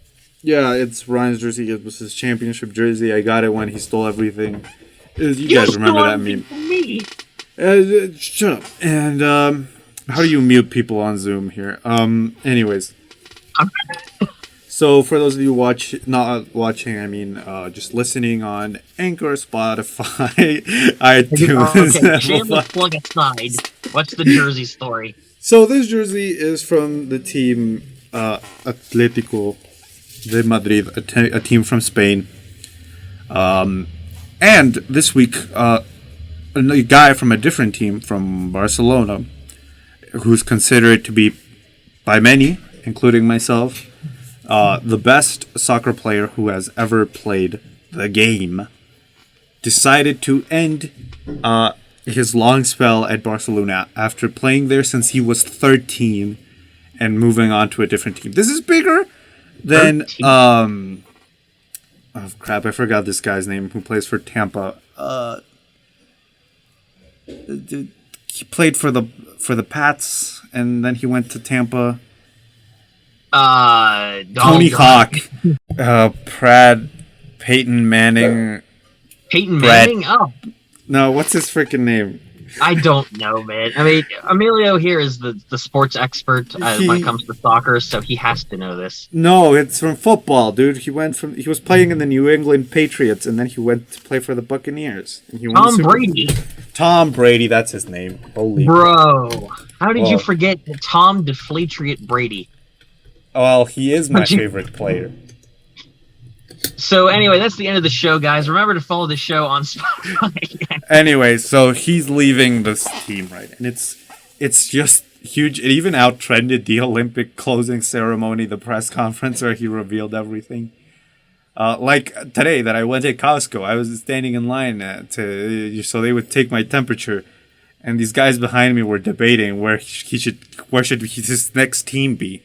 Speaker 1: Yeah, it's Ryan's jersey. It was his championship jersey. I got it when he stole everything. You guys remember that meme? Shut up. And how do you mute people on Zoom here? Anyways. So for those of you not watching, I mean, just listening on Anchor, Spotify, iTunes.
Speaker 2: Okay, shameless plug aside. What's the jersey story?
Speaker 1: So this jersey is from the team Atlético de Madrid, a team from Spain. And this week, a guy from a different team from Barcelona, who's considered to be, by many, including myself, the best soccer player who has ever played the game, decided to end his long spell at Barcelona after playing there since he was 13 and moving on to a different team. This is bigger than... oh crap, I forgot this guy's name who plays for Tampa. He played for the Pats and then he went to Tampa. Tony Hawk, Peyton Manning.
Speaker 2: Peyton Manning? Oh.
Speaker 1: No, what's his freaking name?
Speaker 2: I don't know, man. I mean, Emilio here is the sports expert when it comes to soccer, so he has to know this.
Speaker 1: No, it's from football, dude. He was playing in the New England Patriots, and then he went to play for the Buccaneers. And
Speaker 2: Tom Brady.
Speaker 1: Tom Brady, that's his name. Holy
Speaker 2: bro, how did you forget Tom Deflatriate Brady?
Speaker 1: Well, he is my favorite player.
Speaker 2: So anyway, that's the end of the show, guys. Remember to follow the show on Spotify.
Speaker 1: Anyway, so he's leaving this team, right? And it's just huge. It even outtrended the Olympic closing ceremony, the press conference where he revealed everything. Like today that I went to Costco, I was standing in line so they would take my temperature, and these guys behind me were debating where should his next team be.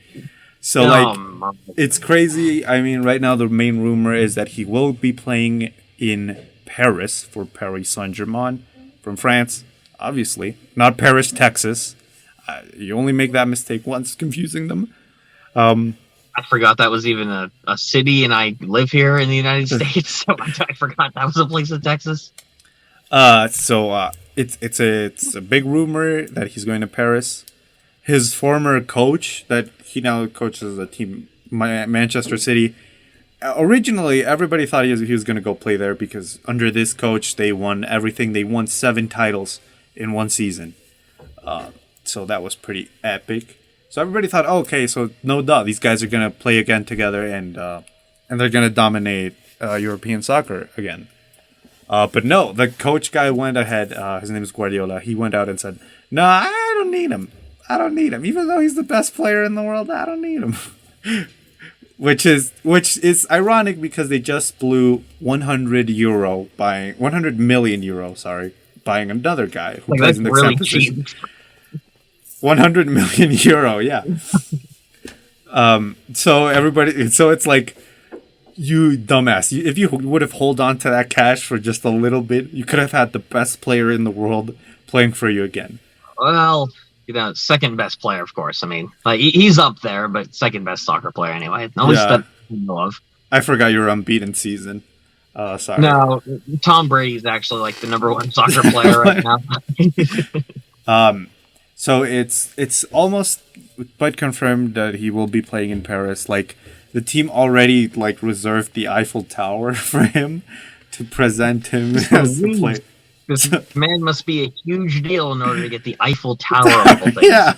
Speaker 1: So, it's crazy. I mean, right now the main rumor is that he will be playing in Paris for Paris Saint-Germain from France, obviously. Not Paris, Texas. You only make that mistake once, confusing them.
Speaker 2: I forgot that was even a city, and I live here in the United States, so I forgot that was a place in Texas.
Speaker 1: It's a big rumor that he's going to Paris. His former coach, that he now coaches a team, Manchester City. Originally, everybody thought he was going to go play there because under this coach, they won everything. They won 7 titles in one season. So that was pretty epic. So everybody thought, okay, so no doubt these guys are going to play again together and they're going to dominate European soccer again. But no, the coach guy went ahead. His name is Guardiola. He went out and said, no, I don't need him. Even though he's the best player in the world, I don't need him. which is ironic because they just blew 100 million euro, buying another guy who plays in the same position. 100 million euro, yeah. So it's like, you dumbass. If you would have hold on to that cash for just a little bit, you could have had the best player in the world playing for you again.
Speaker 2: Well, second best player, of course. I mean, like he's up there, but second best soccer player anyway. At least
Speaker 1: Yeah,
Speaker 2: that I know of.
Speaker 1: I forgot your unbeaten season. Sorry.
Speaker 2: No, Tom Brady's actually like the number one soccer player right now.
Speaker 1: So it's almost but confirmed that he will be playing in Paris. Like, the team already like reserved the Eiffel Tower for him to present him as the player.
Speaker 2: This man must be a huge deal in order to get the Eiffel Tower of all things.
Speaker 1: Yeah.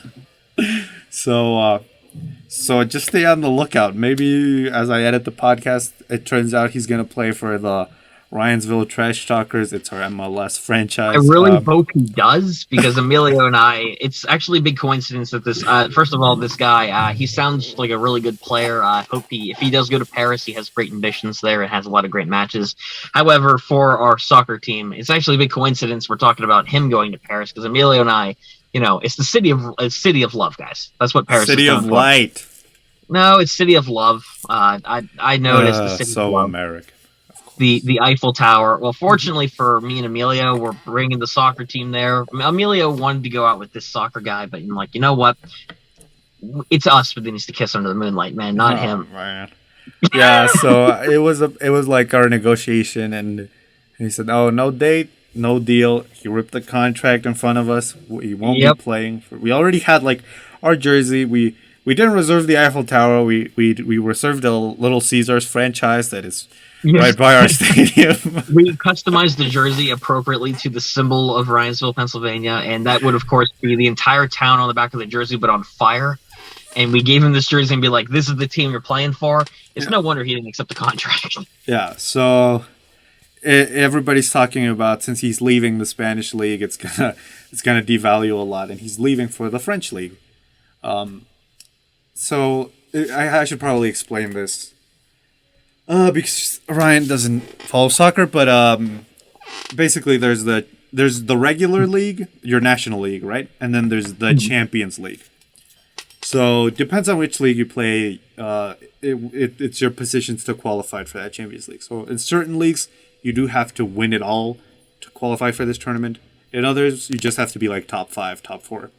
Speaker 1: So just stay on the lookout. Maybe as I edit the podcast, it turns out he's gonna play for the Ryansville Trash Talkers. It's our MLS franchise.
Speaker 2: I really hope he does, because Emilio and I, it's actually a big coincidence that this, first of all, this guy, he sounds like a really good player. I hope if he does go to Paris, he has great ambitions there and has a lot of great matches. However, for our soccer team, it's actually a big coincidence we're talking about him going to Paris, because Emilio and I, it's the city of love, guys. That's what Paris
Speaker 1: City
Speaker 2: is.
Speaker 1: City of Light.
Speaker 2: No, it's City of Love. I noticed the City
Speaker 1: so
Speaker 2: of Love.
Speaker 1: American.
Speaker 2: The Eiffel Tower. Well, fortunately for me and Emilio, we're bringing the soccer team there. Emilio wanted to go out with this soccer guy, but I'm like, you know what? It's us, but he needs to kiss under the moonlight, man, not him.
Speaker 1: Man. Yeah, so it was like our negotiation, and he said, "Oh, no date, no deal." He ripped the contract in front of us. He won't be playing. We already had like our jersey. We didn't reserve the Eiffel Tower. We reserved a Little Caesars franchise that is right by our stadium.
Speaker 2: We customized the jersey appropriately to the symbol of Ryansville, Pennsylvania, and that would, of course, be the entire town on the back of the jersey, but on fire. And we gave him this jersey and be like, "This is the team you're playing for." It's no wonder he didn't accept the contract.
Speaker 1: Yeah, so everybody's talking about, since he's leaving the Spanish league, it's gonna devalue a lot, and he's leaving for the French league. So I should probably explain this. Because Ryan doesn't follow soccer, but basically there's the regular league, your national league, right? And then there's the Champions League. So depends on which league you play. It's your positions to qualify for that Champions League. So in certain leagues, you do have to win it all to qualify for this tournament. In others, you just have to be like top 5, top 4.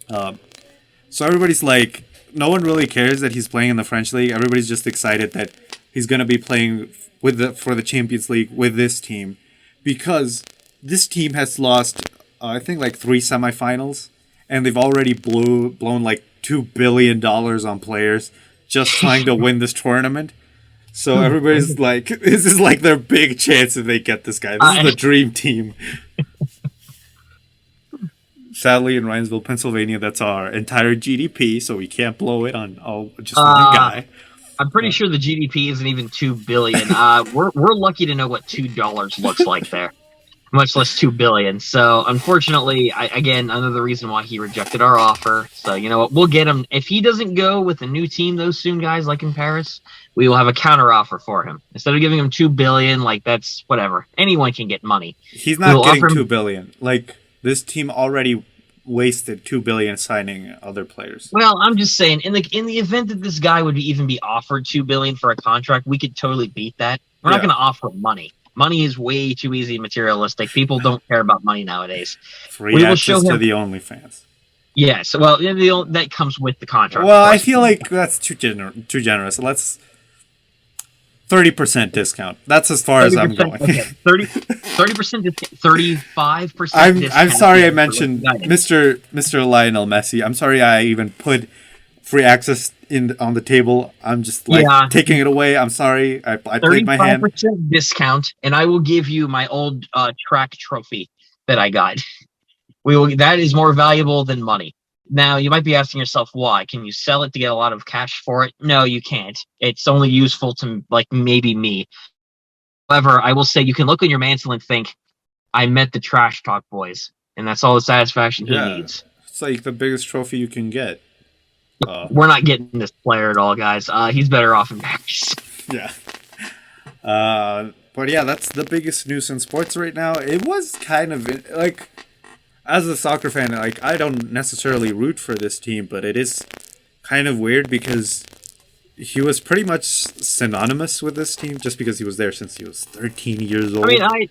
Speaker 1: So everybody's like, no one really cares that he's playing in the French league. Everybody's just excited that he's going to be playing for the Champions League with this team, because this team has lost, I think, like 3 semifinals, and they've already blown like $2 billion on players just trying to win this tournament. So everybody's like, this is like their big chance if they get this guy. This is the dream team. Sadly, in Ryansville, Pennsylvania, that's our entire GDP, so we can't blow it on just one guy.
Speaker 2: I'm pretty sure the GDP isn't even $2 billion. We're lucky to know what $2 looks like there, much less $2 billion. So unfortunately, again, another reason why he rejected our offer. So you know what, we'll get him if he doesn't go with a new team though soon, guys. Like in Paris, we will have a counter offer for him instead of giving him $2 billion. Like, that's whatever. Anyone can get money.
Speaker 1: He's not getting $2 billion. Like, this team already wasted $2 billion signing other players.
Speaker 2: Well, I'm just saying, in the event that this guy would even be offered $2 billion for a contract, we could totally beat that. We're not going to offer money. Money is way too easy and materialistic. People don't care about money nowadays.
Speaker 1: Free access to the OnlyFans.
Speaker 2: Yes, well, that comes with the contract.
Speaker 1: Well, I feel like that's too generous. Let's 30% discount. That's as far as I'm going.
Speaker 2: Okay. 30%, 35%.
Speaker 1: I'm sorry I mentioned Mr. Lionel Messi. I'm sorry I even put free access on the table. I'm just taking it away. I'm sorry. I played my hand.
Speaker 2: 35% discount, and I will give you my old track trophy that I got. That is more valuable than money. Now, you might be asking yourself, why? Can you sell it to get a lot of cash for it? No, you can't. It's only useful to, like, maybe me. However, I will say you can look on your mantle and think, I met the Trash Talk boys, and that's all the satisfaction he needs.
Speaker 1: It's like the biggest trophy you can get.
Speaker 2: We're not getting this player at all, guys. He's better off in Paris.
Speaker 1: Yeah. But yeah, that's the biggest news in sports right now. It was kind of, like, as a soccer fan, like, I don't necessarily root for this team, but it is kind of weird because he was pretty much synonymous with this team just because he was there since he was 13 years old.
Speaker 2: I mean,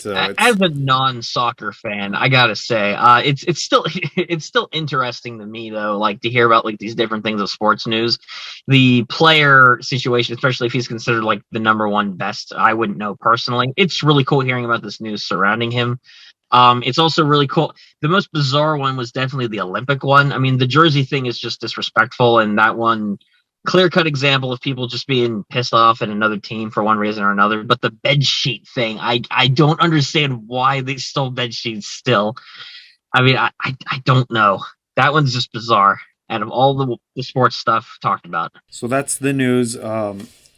Speaker 1: So
Speaker 2: as a non-soccer fan, I gotta say, it's still it's still interesting to me though, like to hear about like these different things of sports news. The player situation, especially if he's considered like the number one best, I wouldn't know personally. It's really cool hearing about this news surrounding him. It's also really cool. The most bizarre one was definitely the Olympic one. I mean, the jersey thing is just disrespectful, and that one clear-cut example of people just being pissed off at another team for one reason or another. But the bed sheet thing, I don't understand why they stole bed sheets still. I mean, I don't know. That one's just bizarre. Out of all the sports stuff talked about,
Speaker 1: so that's the news.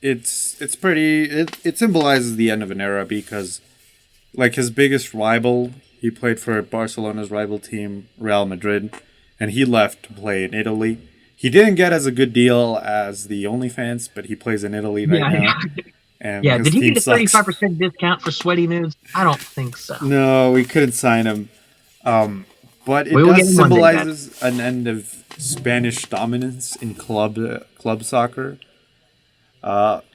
Speaker 1: It's pretty. It symbolizes the end of an era because, like, his biggest rival, he played for Barcelona's rival team, Real Madrid, and he left to play in Italy. He didn't get as a good deal as the OnlyFans, but he plays in Italy right now. And
Speaker 2: yeah,
Speaker 1: his
Speaker 2: did he
Speaker 1: team
Speaker 2: get a
Speaker 1: sucks.
Speaker 2: 35% discount for sweaty nudes? I don't think so.
Speaker 1: No, we couldn't sign him. But it
Speaker 2: We will get
Speaker 1: does
Speaker 2: him Monday,
Speaker 1: symbolizes an end of Spanish dominance in club soccer.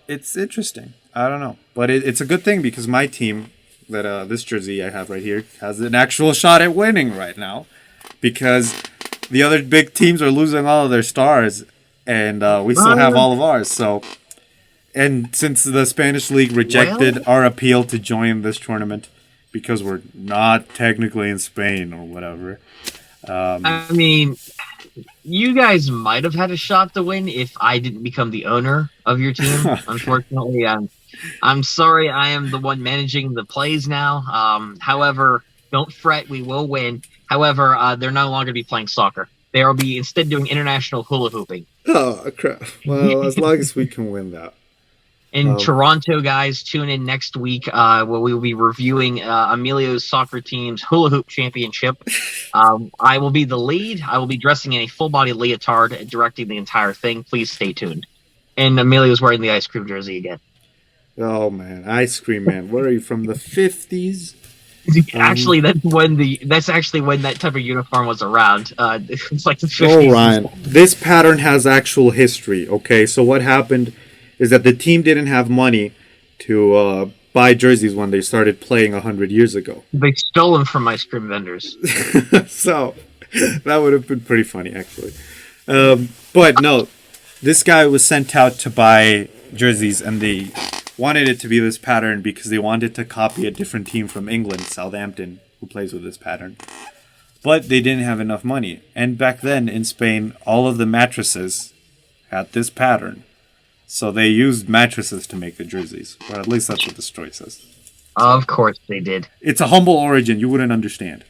Speaker 1: It's interesting. I don't know, but it's a good thing because my team, that this jersey I have right here, has an actual shot at winning right now, because the other big teams are losing all of their stars, and we still have all of ours. So, and since the Spanish league rejected our appeal to join this tournament because we're not technically in Spain or whatever.
Speaker 2: I mean, you guys might have had a shot to win if I didn't become the owner of your team. Unfortunately, I'm sorry. I am the one managing the plays now. However, don't fret. We will win. However, they're no longer be playing soccer. They will be instead doing international hula hooping.
Speaker 1: Oh, crap. Well, as long as we can win that.
Speaker 2: In Toronto, guys, tune in next week where we will be reviewing Emilio's soccer team's hula hoop championship. I will be the lead. I will be dressing in a full-body leotard and directing the entire thing. Please stay tuned. And Emilio's wearing the ice cream jersey again.
Speaker 1: Oh, man. Ice cream man. What are you, from the 50s?
Speaker 2: Actually, that's actually when that type of uniform was around. It's like the 50s.
Speaker 1: Oh, Ryan. This pattern has actual history, okay? So what happened is that the team didn't have money to buy jerseys when they started playing 100 years ago.
Speaker 2: They stole them from ice cream vendors.
Speaker 1: So that would have been pretty funny, actually. But no, this guy was sent out to buy jerseys, and they wanted it to be this pattern because they wanted to copy a different team from England, Southampton, who plays with this pattern. But they didn't have enough money. And back then in Spain, all of the mattresses had this pattern. So they used mattresses to make the jerseys. Or at least that's what the story says.
Speaker 2: Of course they did.
Speaker 1: It's a humble origin. You wouldn't understand.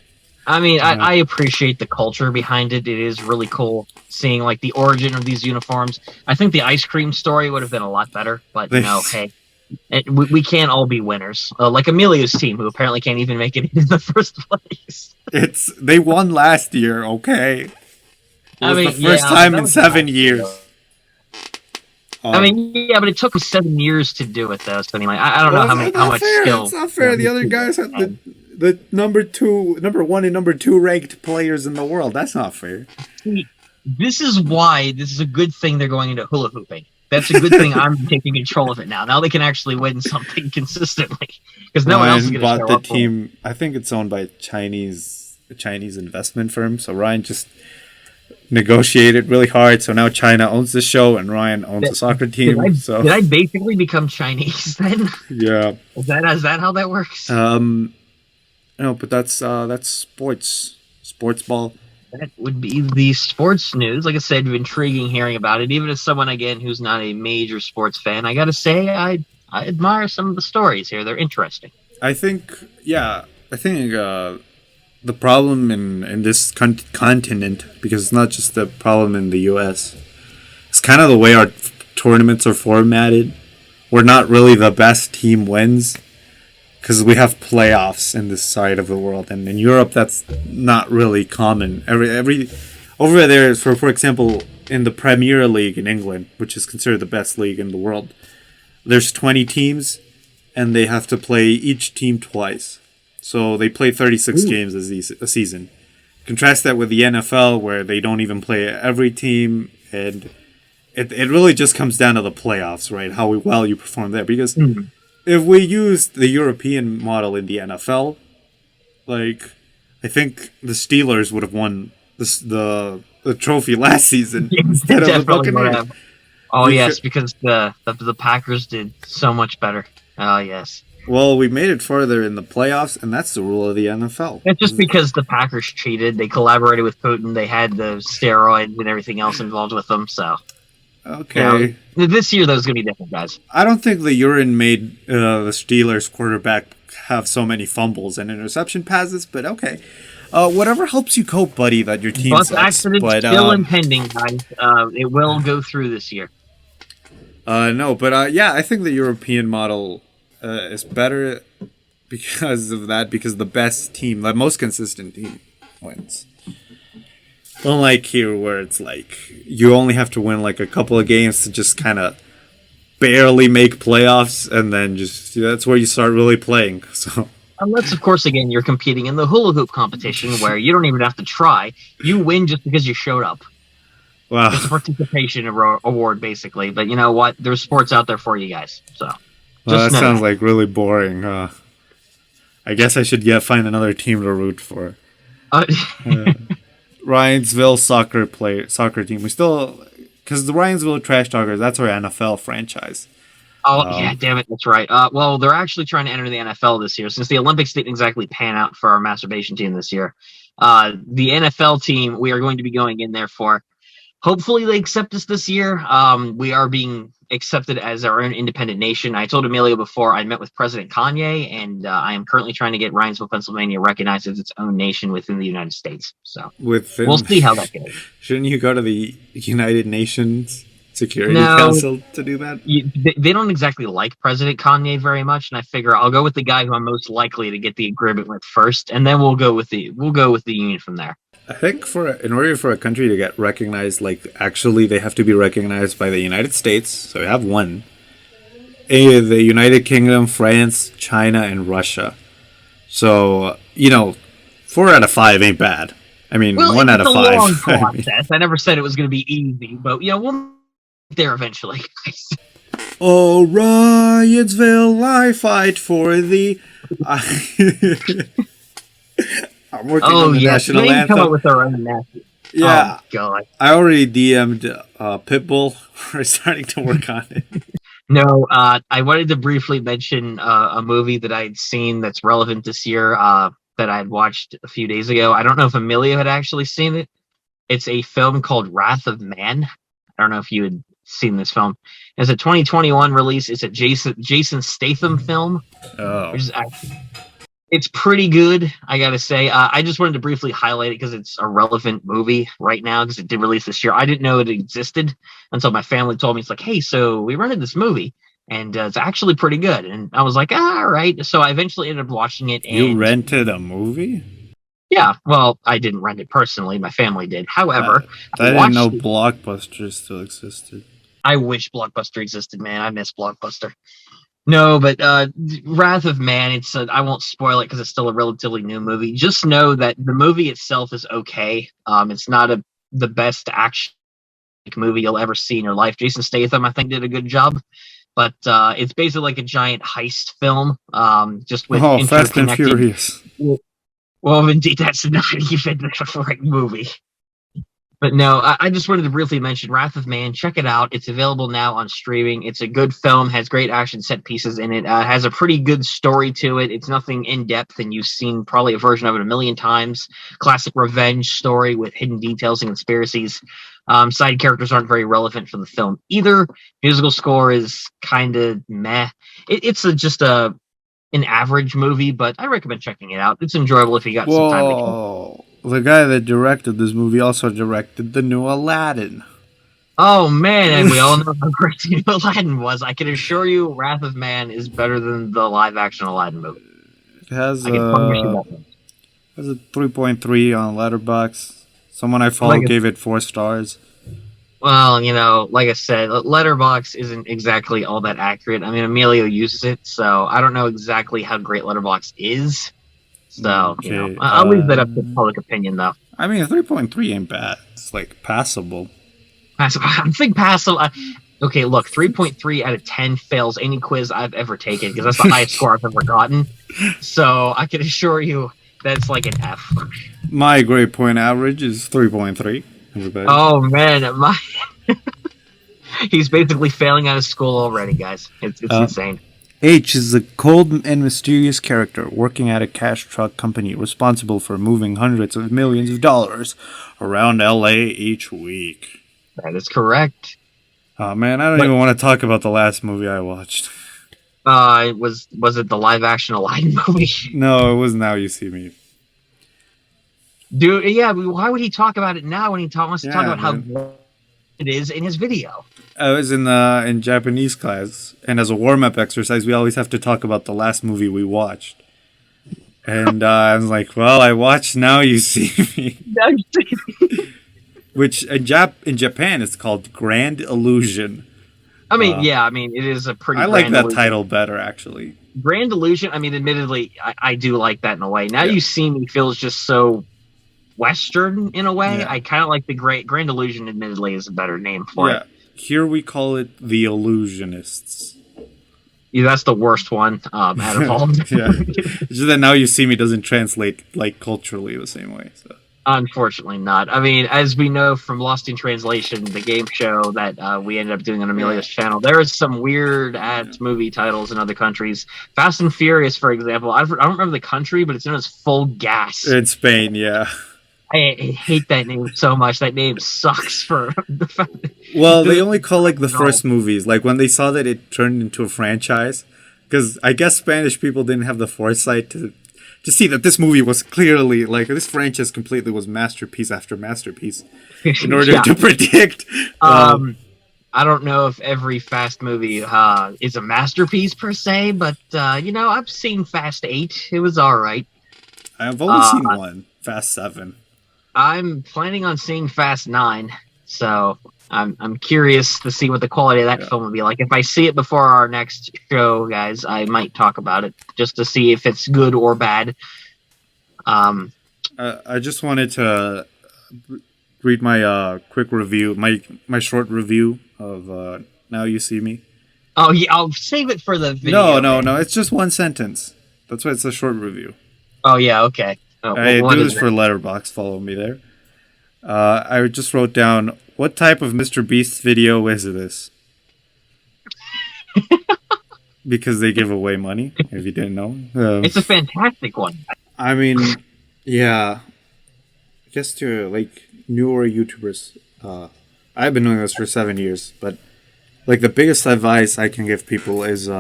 Speaker 2: I mean, I appreciate the culture behind it. It is really cool seeing like the origin of these uniforms. I think the ice cream story would have been a lot better. But, you know, hey, we can't all be winners. Like Emilio's team, who apparently can't even make it in the first place.
Speaker 1: They won last year, okay? It was the first time in 7 years.
Speaker 2: I mean, yeah, but it took 7 years to do it, though. So I mean, like, I don't know how much skill.
Speaker 1: It's not fair. The other guys had the number one and number two ranked players in the world. That's not fair.
Speaker 2: See, this is why this is a good thing they're going into hula hooping. That's a good thing. I'm taking control of it now. Now they can actually win something consistently because no one else is going to show
Speaker 1: bought
Speaker 2: up.
Speaker 1: The team. I think it's owned by a Chinese investment firm. So Ryan just negotiated really hard. So now China owns the show and Ryan owns the soccer team.
Speaker 2: Did I basically become Chinese then?
Speaker 1: Yeah.
Speaker 2: Is that how that works?
Speaker 1: No, but that's sports ball.
Speaker 2: That would be the sports news. Like I said, intriguing hearing about it. Even as someone, again, who's not a major sports fan, I got to say I admire some of the stories here. They're interesting.
Speaker 1: I think the problem in this continent, because it's not just the problem in the U.S., it's kind of the way our tournaments are formatted. We're not really the best team wins, because we have playoffs in this side of the world, and in Europe that's not really common. Every over there, for example, in the Premier League in England, which is considered the best league in the world, there's 20 teams, and they have to play each team twice. So they play 36 games a season. Contrast that with the NFL, where they don't even play every team and it really just comes down to the playoffs, right? How well you perform there. Because if we use the European model in the NFL, like, I think the Steelers would have won the trophy last season instead of the Buccaneers.
Speaker 2: Oh, yes, because the Packers did so much better. Oh, yes.
Speaker 1: Well, we made it further in the playoffs, and that's the rule of the NFL.
Speaker 2: It's just because the Packers cheated. They collaborated with Putin. They had the steroids and everything else involved with them, so...
Speaker 1: Okay.
Speaker 2: This year, those going to be different, guys.
Speaker 1: I don't think the urine made the Steelers quarterback have so many fumbles and interception passes, but okay. Whatever helps you cope, buddy, that your team sucks.
Speaker 2: Accident's still impending, guys. It will go through this year.
Speaker 1: No, but yeah, I think the European model is better because of that, because the best team, the most consistent team, wins. Unlike here, where it's like you only have to win like a couple of games to just kind of barely make playoffs, and then just that's where you start really playing. So,
Speaker 2: unless, of course, again, you're competing in the hula hoop competition where you don't even have to try; you win just because you showed up.
Speaker 1: Wow,
Speaker 2: it's a participation award, basically. But you know what? There's sports out there for you guys. So,
Speaker 1: that sounds like really boring. I guess I should find another team to root for. Ryansville soccer team. We still, because the Ryansville Trash Talkers, that's our NFL franchise.
Speaker 2: Oh, yeah, damn it, that's right. Well, they're actually trying to enter the NFL this year, since the Olympics didn't exactly pan out for our masturbation team this year. The NFL team, we are going to be going in there for. Hopefully they accept us this year. We are being accepted as our own independent nation. I told Emilio before I met with President Kanye, and I am currently trying to get Ryansville, Pennsylvania recognized as its own nation within the United States. So we'll see how that goes.
Speaker 1: Shouldn't you go to the United Nations Security Council to do that?
Speaker 2: They don't exactly like President Kanye very much, and I figure I'll go with the guy who I'm most likely to get the agreement with first, and then we'll go with the union from there.
Speaker 1: I think in order for a country to get recognized, like actually they have to be recognized by the United States. So we have one. The United Kingdom, France, China, and Russia. So, 4 out of 5 ain't bad. I mean, 1 out of 5.
Speaker 2: Long process. I never said it was going to be easy, but we'll get there eventually.
Speaker 1: Oh, Ryansville, I fight for thee. I'm working on the national anthem.
Speaker 2: Come up with our own national.
Speaker 1: Yeah.
Speaker 2: Oh, God.
Speaker 1: I already DM'd Pitbull. We're starting to work on it.
Speaker 2: No, I wanted to briefly mention a movie that I had seen that's relevant this year that I had watched a few days ago. I don't know if Emilio had actually seen it. It's a film called Wrath of Man. I don't know if you had seen this film. It's a 2021 release. It's a Jason Statham film.
Speaker 1: Oh.
Speaker 2: Which is actually... It's pretty good, I gotta say. I just wanted to briefly highlight it because it's a relevant movie right now because it did release this year. I didn't know it existed until my family told me. It's like, hey, so we rented this movie, and it's actually pretty good. And I was like, all right. So I eventually ended up watching it. And
Speaker 1: you rented a movie?
Speaker 2: Yeah. Well, I didn't rent it personally. My family did. However,
Speaker 1: I didn't know Blockbuster still existed.
Speaker 2: I wish Blockbuster existed, man. I miss Blockbuster. No, but Wrath of Man, I won't spoil it because it's still a relatively new movie. Just know that the movie itself is okay. It's not the best action movie you'll ever see in your life. Jason Statham, I think, did a good job. But it's basically like a giant heist film, just with
Speaker 1: Fast and Furious.
Speaker 2: Well, indeed, that's not even the right movie. But no, I just wanted to briefly mention Wrath of Man. Check it out. It's available now on streaming. It's a good film, has great action set pieces in it, has a pretty good story to it. It's nothing in-depth, and you've seen probably a version of it a million times. Classic revenge story with hidden details and conspiracies. Side characters aren't very relevant for the film either. Musical score is kind of meh. It's just an average movie, but I recommend checking it out. It's enjoyable if you got some time to kill.
Speaker 1: The guy that directed this movie also directed the new Aladdin.
Speaker 2: Oh, man, and we all know how great the new Aladdin was. I can assure you Wrath of Man is better than the live-action Aladdin movie.
Speaker 1: It has a 3.3 on Letterboxd. Someone I follow gave it 4 stars.
Speaker 2: Well, like I said, Letterboxd isn't exactly all that accurate. I mean, Emilio uses it, so I don't know exactly how great Letterboxd is. So,
Speaker 1: okay,
Speaker 2: I'll leave that up to public opinion, though.
Speaker 1: I mean, 3.3 ain't bad. It's, passable.
Speaker 2: Passive. I think passive. Okay, look, 3.3 out of 10 fails any quiz I've ever taken because that's the highest score I've ever gotten. So I can assure you that's like an F.
Speaker 1: My grade point average is 3.3. Everybody.
Speaker 2: Oh man, he's basically failing out of school already, guys. It's insane.
Speaker 1: H is a cold and mysterious character working at a cash truck company responsible for moving hundreds of millions of dollars around LA each week.
Speaker 2: That is correct.
Speaker 1: Oh man, I don't even want to talk about the last movie I watched.
Speaker 2: Was it the live action Aladdin movie?
Speaker 1: No, it was Now You See Me.
Speaker 2: Dude, yeah, why would he talk about it now when he wants to talk about how good it is in his video?
Speaker 1: I was in Japanese class, and as a warm-up exercise, we always have to talk about the last movie we watched. And I was like, well, I watched Now You See Me. Which in Japan is called Grand Illusion.
Speaker 2: I mean, it is a pretty.
Speaker 1: I like that title better, actually.
Speaker 2: Grand Illusion. I mean, admittedly, I do like that in a way. Now You See Me feels just so Western in a way. I kind of like the Grand Illusion. Admittedly, is a better name for it.
Speaker 1: Here we call it The Illusionists.
Speaker 2: Yeah, that's the worst one out of all.
Speaker 1: It's just that Now You See Me doesn't translate like culturally the same way. So.
Speaker 2: Unfortunately not. I mean, as we know from Lost in Translation, the game show that we ended up doing on Emilio's channel, there is some weird-ass movie titles in other countries. Fast and Furious, for example. I don't remember the country, but it's known as Full Gas.
Speaker 1: In Spain, yeah.
Speaker 2: I hate that name so much. That name sucks for the fact that...
Speaker 1: Well, they only call like the first movies. Like when they saw that it turned into a franchise, because I guess Spanish people didn't have the foresight to see that this movie was clearly like this franchise completely was masterpiece after masterpiece in order to predict.
Speaker 2: I don't know if every Fast movie is a masterpiece per se, but I've seen Fast 8. It was all right.
Speaker 1: I've only seen one, Fast 7.
Speaker 2: I'm planning on seeing Fast 9, so I'm curious to see what the quality of that film will be like. If I see it before our next show, guys, I might talk about it just to see if it's good or bad.
Speaker 1: I just wanted to read my quick review, my short review of Now You See Me.
Speaker 2: Oh yeah, I'll save it for the video.
Speaker 1: No, it's just one sentence. That's why it's a short review.
Speaker 2: Oh yeah, okay. Oh,
Speaker 1: I do this for Letterboxd. Follow me there. I just wrote down, what type of Mr. Beast video is this? Because they give away money, if you didn't know.
Speaker 2: It's a fantastic one.
Speaker 1: I mean, yeah. Just to, like, newer YouTubers. I've been doing this for 7 years, but, like, the biggest advice I can give people is,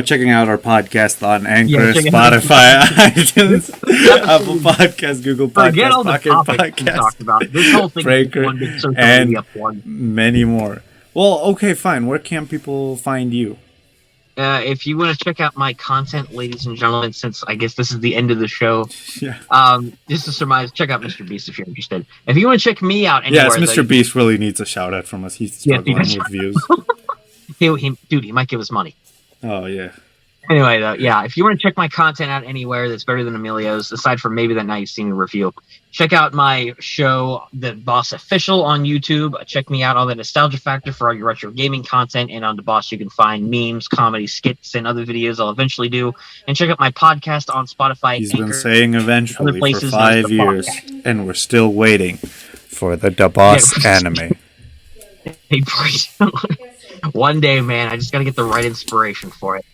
Speaker 1: checking out our podcast on Anchor, Spotify, iTunes, Apple Podcasts, Google Podcasts, Pocket Podcasts,
Speaker 2: this whole thing
Speaker 1: Breaker, and many more. Well, okay, fine. Where can people find you?
Speaker 2: If you want to check out my content, ladies and gentlemen, since I guess this is the end of the show, just to surmise, check out Mr. Beast if you're interested. If you want to check me out anywhere...
Speaker 1: Yes, Mr. Beast really needs a shout-out from us. He's struggling with views.
Speaker 2: He might give us money.
Speaker 1: Oh, yeah.
Speaker 2: Anyway, though, if you want to check my content out anywhere that's better than Emilio's, aside from maybe that Now You See Me review, check out my show, The Boss Official, on YouTube. Check me out on the Nostalgia Factor for all your retro gaming content. And on The Boss, you can find memes, comedy, skits, and other videos I'll eventually do. And check out my podcast on Spotify.
Speaker 1: He's been saying eventually for 5 years, and we're still waiting for the Boss anime.
Speaker 2: Hey, one day, man, I just gotta get the right inspiration for it.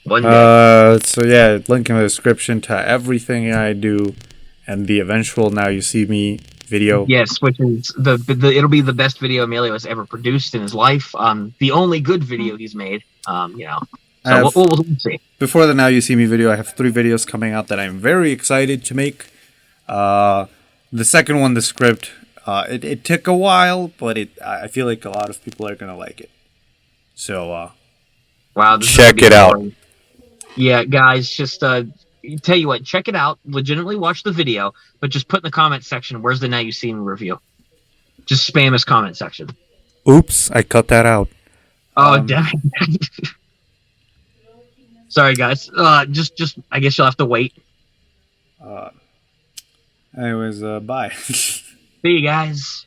Speaker 2: One day.
Speaker 1: Link in the description to everything I do, and the eventual Now You See Me video.
Speaker 2: Yes, which is it'll be the best video Emilio has ever produced in his life. The only good video he's made. So we'll see.
Speaker 1: Before the Now You See Me video, I have 3 videos coming out that I'm very excited to make. The second one, the script. It took a while, but I feel like a lot of people are gonna like it. So,
Speaker 2: wow,
Speaker 1: check it out.
Speaker 2: Yeah, guys, just tell you what, check it out. Legitimately watch the video, but just put in the comment section, where's the Now You See Me review? Just spam his comment section.
Speaker 1: Oops, I cut that out.
Speaker 2: Oh, damn it. Sorry, guys. Just I guess you'll have to wait.
Speaker 1: Anyways, bye.
Speaker 2: See you guys.